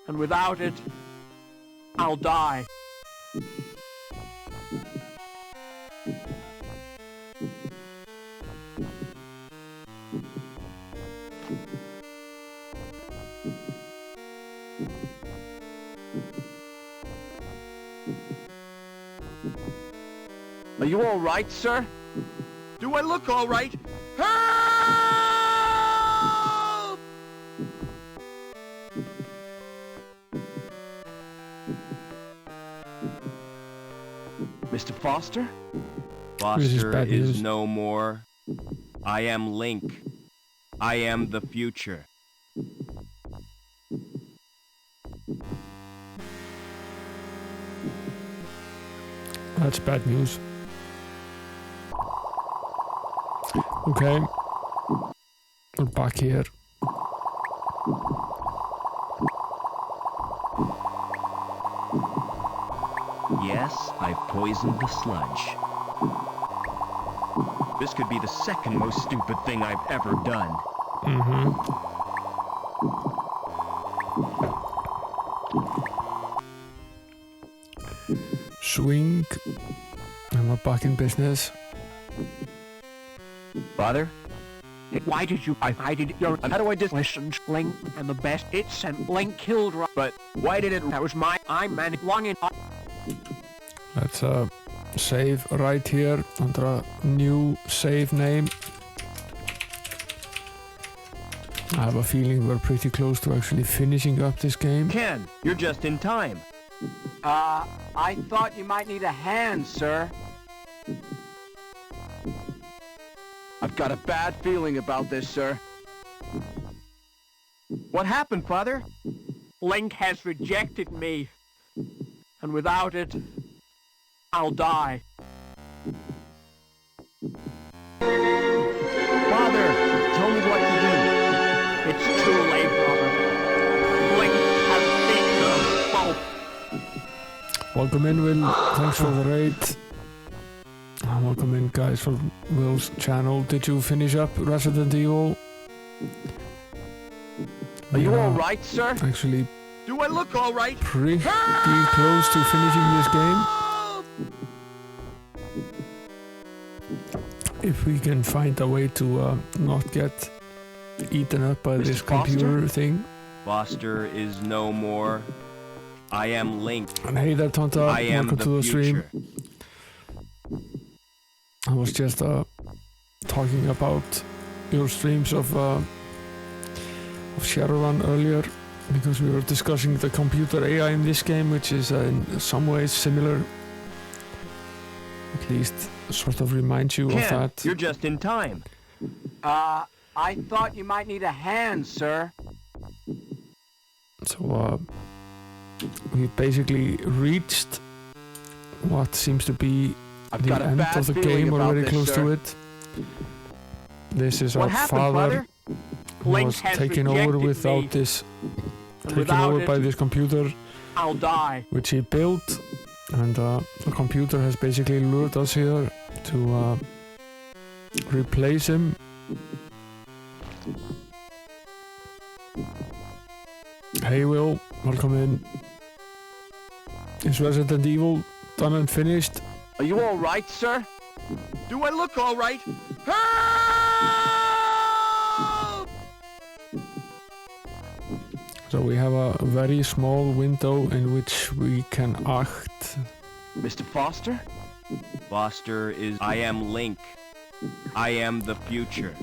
F: And without it, I'll die.
D: Are you all right, sir?
B: Do I look all right? Help!
D: Mr. Foster?
A: This is
B: Foster
A: bad
B: is
A: news.
B: no more. I am Link. I am the future.
A: That's bad news. Okay. We're back here.
B: Yes, I've poisoned the sludge. This could be the second most stupid thing I've ever done.
A: Swing. And we're back in business.
B: Father?
F: Why did you... I did... Your...
B: How do I just...
F: Listen, Link and the best... It sent Link killed Reich.
B: But why did it...
F: That was my... I managed long enough...
A: Let's save right here under a new save name. I have a feeling we're pretty close to actually finishing up this game.
B: Ken, you're just in time.
D: I thought you might need a hand, sir. I've got a bad feeling about this, sir.
B: What happened, Father?
F: Link has rejected me. And without it, I'll die.
B: Father, tell me what to do.
F: It's too late, Robert. Link has been both.
A: Welcome in, Will. Thanks for the raid. And welcome in, guys, from Will's channel. Did you finish up Resident Evil?
D: Are you
A: Yeah,
D: all right, sir?
A: Actually,
B: Do I look all right?
A: pretty close to finishing this game. If we can find a way to not get eaten up by
B: Mr.
A: this
B: Foster?
A: computer thing.
B: Foster is no more. I am Link.
A: And hey there, Tonta.
B: I am
A: Welcome
B: the
A: to the stream.
B: future.
A: I was just talking about your streams of Shadowrun earlier, because we were discussing the computer AI in this game, which is in some ways similar. At least sort of reminds you of
B: Ken,
A: that.
B: you're just in time.
D: I thought you might need a hand, sir.
A: So we basically reached what seems to be
D: I've
A: the
D: got a
A: end
D: bad
A: of the
D: feeling
A: game, or
D: about
A: very
D: this,
A: close
D: sir.
A: to it. This is
F: What
A: our
F: happened,
A: father
F: Father?
A: who
F: Link
A: was
F: has
A: taken over
F: rejected
A: without
F: me,
A: this,
F: and
A: taken
F: without
A: over
F: it,
A: by this computer
F: I'll die.
A: which he built, and the computer has basically lured us here to replace him. Hey Will, welcome in. Is Resident Evil done and finished?
D: Are you all right, sir?
B: Do I look all right?
D: Help!
A: So we have a very small window in which we can act.
D: Mr. Foster?
B: Foster is... I am Link. I am the future.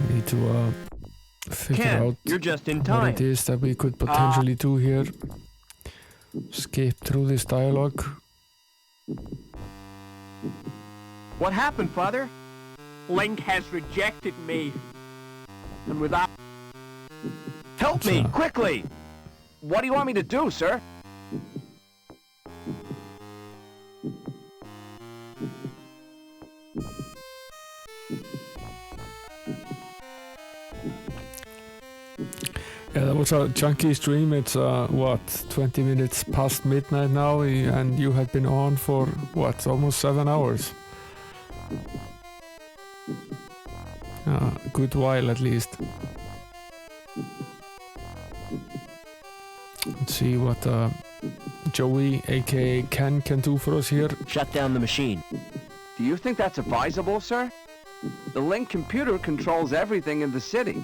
A: We need to figure
B: Ken,
A: out
B: you're just in
A: what
B: time.
A: it is that we could potentially do here. Skip through this dialogue.
B: What happened, Father?
F: Link has rejected me, and without...
B: Help me,
A: Sir.
B: quickly!
D: What do you want me to do, sir?
A: Yeah, that was a chunky stream. It's what, 20 minutes past midnight now, and you had been on for what, almost 7 hours. A good while at least. Let's see what Joey, aka Ken, can do for us here.
B: Shut down the machine.
D: Do you think that's advisable, sir? The Link computer controls everything in the city.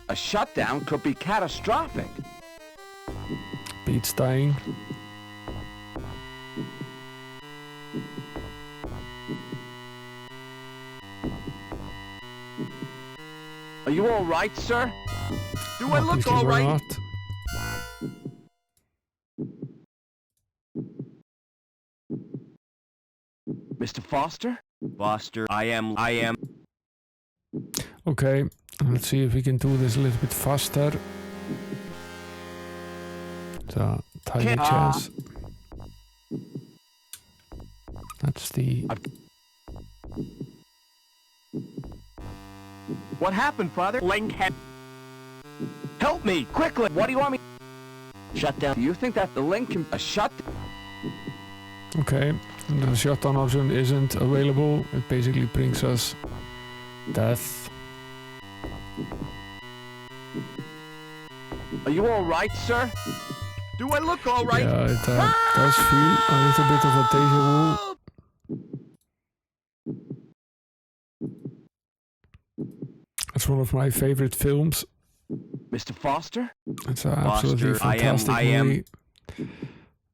D: A shutdown could be catastrophic.
A: Beats dying.
D: Are you all right, sir?
B: Do I look
A: Obviously
B: all
A: we're
B: right?
A: not.
D: Mr. Foster?
B: Foster, I am...
A: Okay, let's see if we can do this a little bit faster. It's a tiny
B: Ken-
A: chance. That's the...
B: What happened, Father?
F: Link has...
B: Help me, quickly!
D: What do you want me...
B: Shut down.
D: Do you think that the Link can... A shut...
A: Okay, the shutdown option isn't available. It basically brings us death.
D: Are you all right, sir?
B: Do I look all right?
A: Yeah, it does feel a little bit of a deja vu. It's one of my favorite films.
D: Mr. Foster?
A: It's an absolutely
B: Foster, I
A: fantastic
B: am-
A: movie.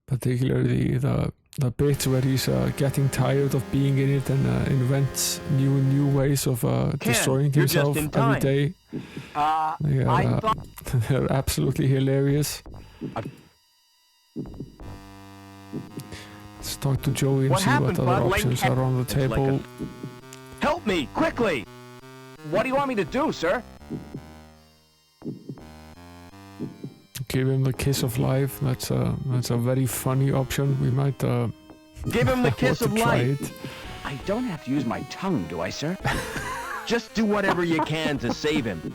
A: Particularly the bits where he's getting tired of being in it and invents new ways of destroying
B: you're just
A: himself
B: in
A: every
B: time.
A: day. They
F: I
A: are,
F: thought...
A: they're absolutely hilarious. Let's talk to Joey and
B: What
A: see
B: happened,
A: what other
B: Bud?
A: options are on the
B: It's like
A: table.
B: Help me, quickly!
D: What do you want me to do, sir?
A: Give him the kiss of life. That's a very funny option. We might
B: Give him the
A: want
B: kiss
A: to
B: of
A: try
B: life.
A: it.
D: I don't have to use my tongue, do I, sir?
B: Just do whatever you can to save him.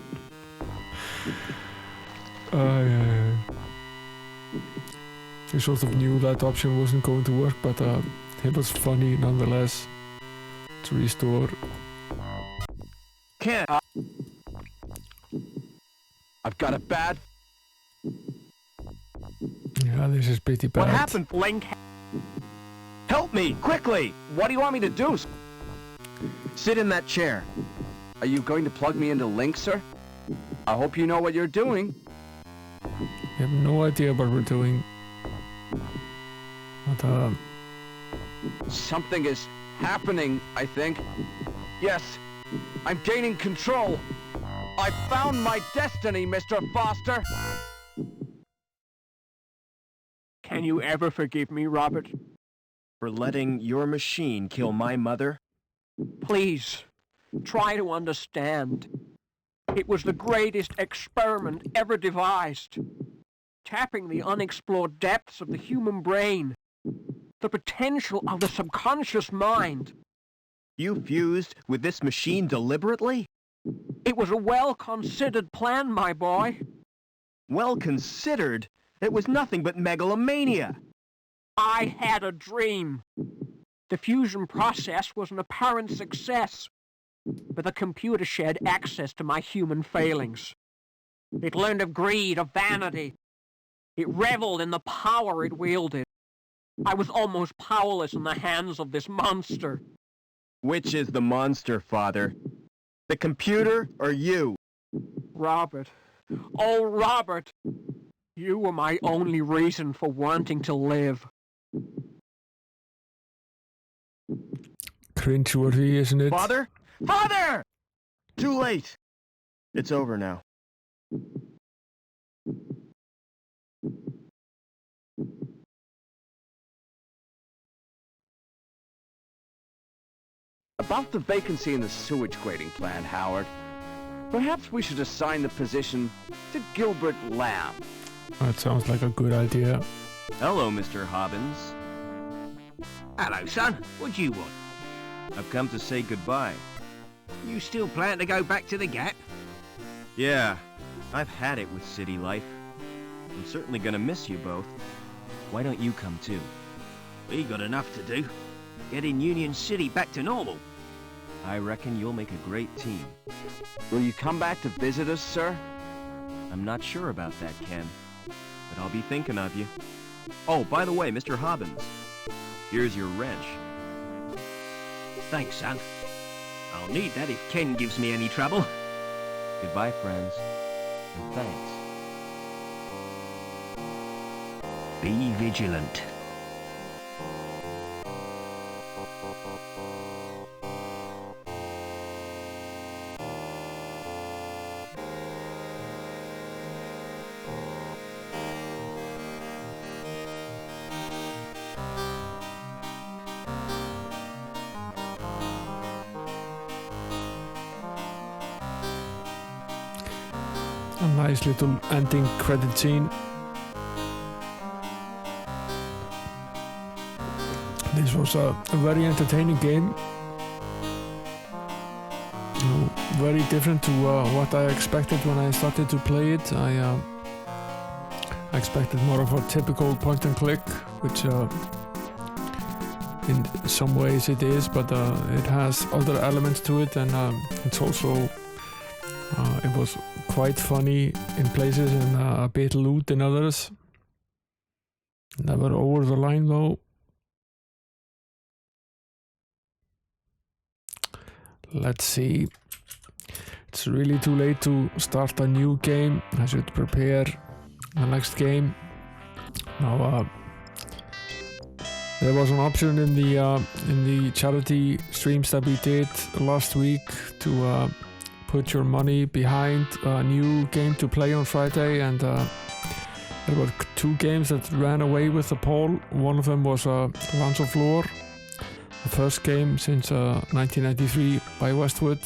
A: Yeah. I sort of knew that option wasn't going to work, but it was funny nonetheless. To restore.
B: Ken,
D: I've got a bad...
A: Yeah, this is pretty bad.
B: what happened?
F: Link...
B: Help me, quickly!
D: What do you want me to do?
B: Sit in that chair.
D: Are you going to plug me into Link, sir? I hope you know what you're doing.
A: I have no idea what we're doing. But
D: Something is happening, I think. Yes, I'm gaining control. I found my destiny, Mr. Foster.
F: Can you ever forgive me, Robert?
B: For letting your machine kill my mother?
F: Please, try to understand. It was the greatest experiment ever devised, tapping the unexplored depths of the human brain, the potential of the subconscious mind.
B: You fused with this machine deliberately?
F: It was a well-considered plan, my boy.
B: Well considered? It was nothing but megalomania.
F: I had a dream. The fusion process was an apparent success, but the computer shared access to my human failings. It learned of greed, of vanity. It reveled in the power it wielded. I was almost powerless in the hands of this monster.
B: Which is the monster, Father? The computer or you?
F: Robert. Oh, Robert. You were my only reason for wanting to live.
A: Cringeworthy, isn't it?
B: Father? Father! Too late. It's over now.
D: About the vacancy in the sewage grading plant, Howard. Perhaps we should assign the position to Gilbert Lamb.
A: That sounds like a good idea.
B: Hello, Mr. Hobbins.
G: Hello, son. What do you want?
B: I've come to say goodbye.
G: You still plan to go back to the Gap?
B: Yeah, I've had it with city life. I'm certainly gonna miss you both. Why don't you come too?
G: We got enough to do. Getting Union City back to normal.
B: I reckon you'll make a great team.
D: Will you come back to visit us, sir?
B: I'm not sure about that, Ken, but I'll be thinking of you. Oh, by the way, Mr. Hobbins, here's your wrench.
G: Thanks, son. I'll need that if Ken gives me any trouble.
B: Goodbye, friends, and thanks.
G: Be vigilant.
A: A nice little ending credit scene. This was a very entertaining game. Very different to what I expected when I started to play it. I expected more of a typical point and click, which in some ways it is, but it has other elements to it, and it's also it was quite funny in places and a bit lewd in others. Never over the line though. Let's see. It's really too late to start a new game. I should prepare the next game. Now, there was an option in the charity streams that we did last week to put your money behind a new game to play on Friday, and there were two games that ran away with the poll. One of them was Lands of Lore, the first game since 1993 by Westwood,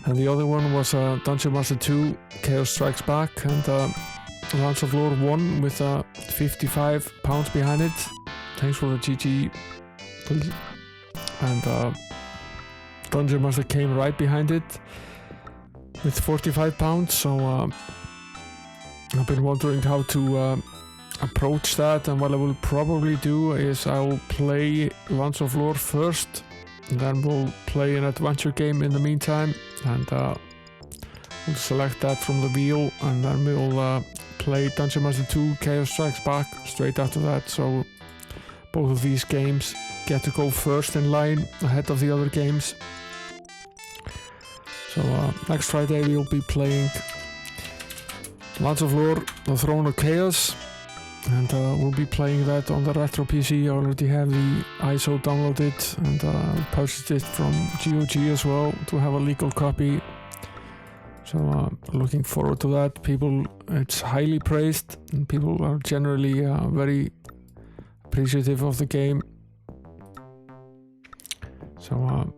A: and the other one was Dungeon Master 2 Chaos Strikes Back, and Lands of Lore won with £55 behind it. Thanks for the GG. And Dungeon Master came right behind it with £45, so I've been wondering how to approach that, and what I will probably do is I will play Lands of Lore first, and then we'll play an adventure game in the meantime, and we'll select that from the wheel, and then we'll play Dungeon Master 2 Chaos Strikes Back straight after that, so both of these games get to go first in line ahead of the other games. So next Friday we'll be playing Lands of Lore, The Throne of Chaos, and we'll be playing that on the Retro PC. I already have the ISO downloaded, and purchased it from GOG as well to have a legal copy. So looking forward to that. It's highly praised, and people are generally very appreciative of the game. So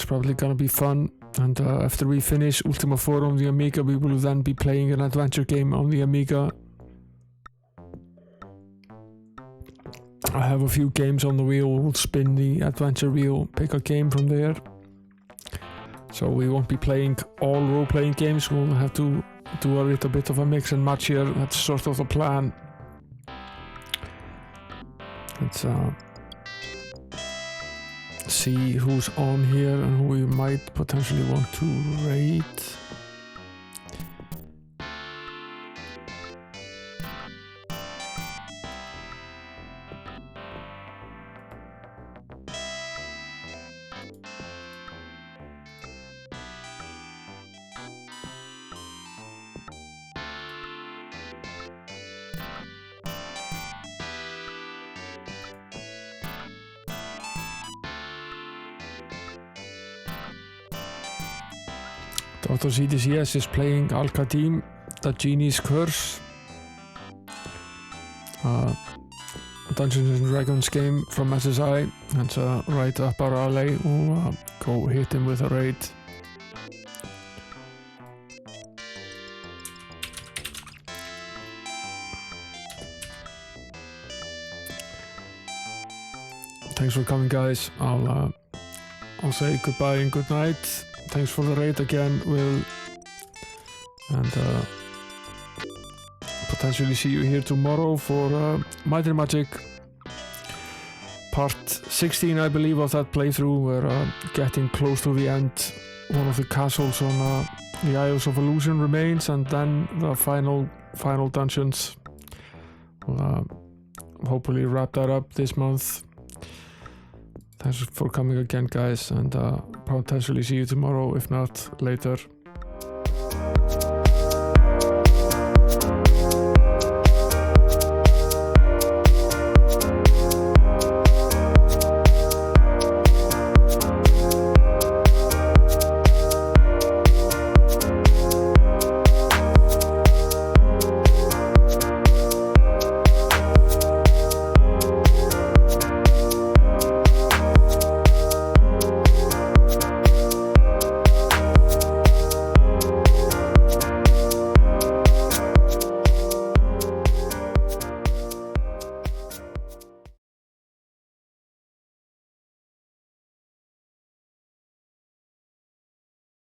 A: probably gonna be fun. And after we finish Ultima 4 on the Amiga, we will then be playing an adventure game on the Amiga. I have a few games on the wheel. We'll spin the adventure wheel, pick a game from there. So we won't be playing all role-playing games. We'll have to do a little bit of a mix and match here. That's sort of the plan. Let's see who's on here and who we might potentially want to raid. Dr. ZDCS is playing Al-Qadim, the Genie's Curse. Dungeons and Dragons game from SSI. That's right up our alley. We'll go hit him with a raid. Thanks for coming, guys. I'll say goodbye and good night. Thanks for the raid again, Will. And potentially see you here tomorrow for Might and Magic part 16, I believe, of that playthrough. We're getting close to the end. One of the castles on the Isles of Illusion remains, and then the final dungeons. We'll hopefully wrap that up this month. Thanks for coming again, guys, and potentially see you tomorrow, if not later.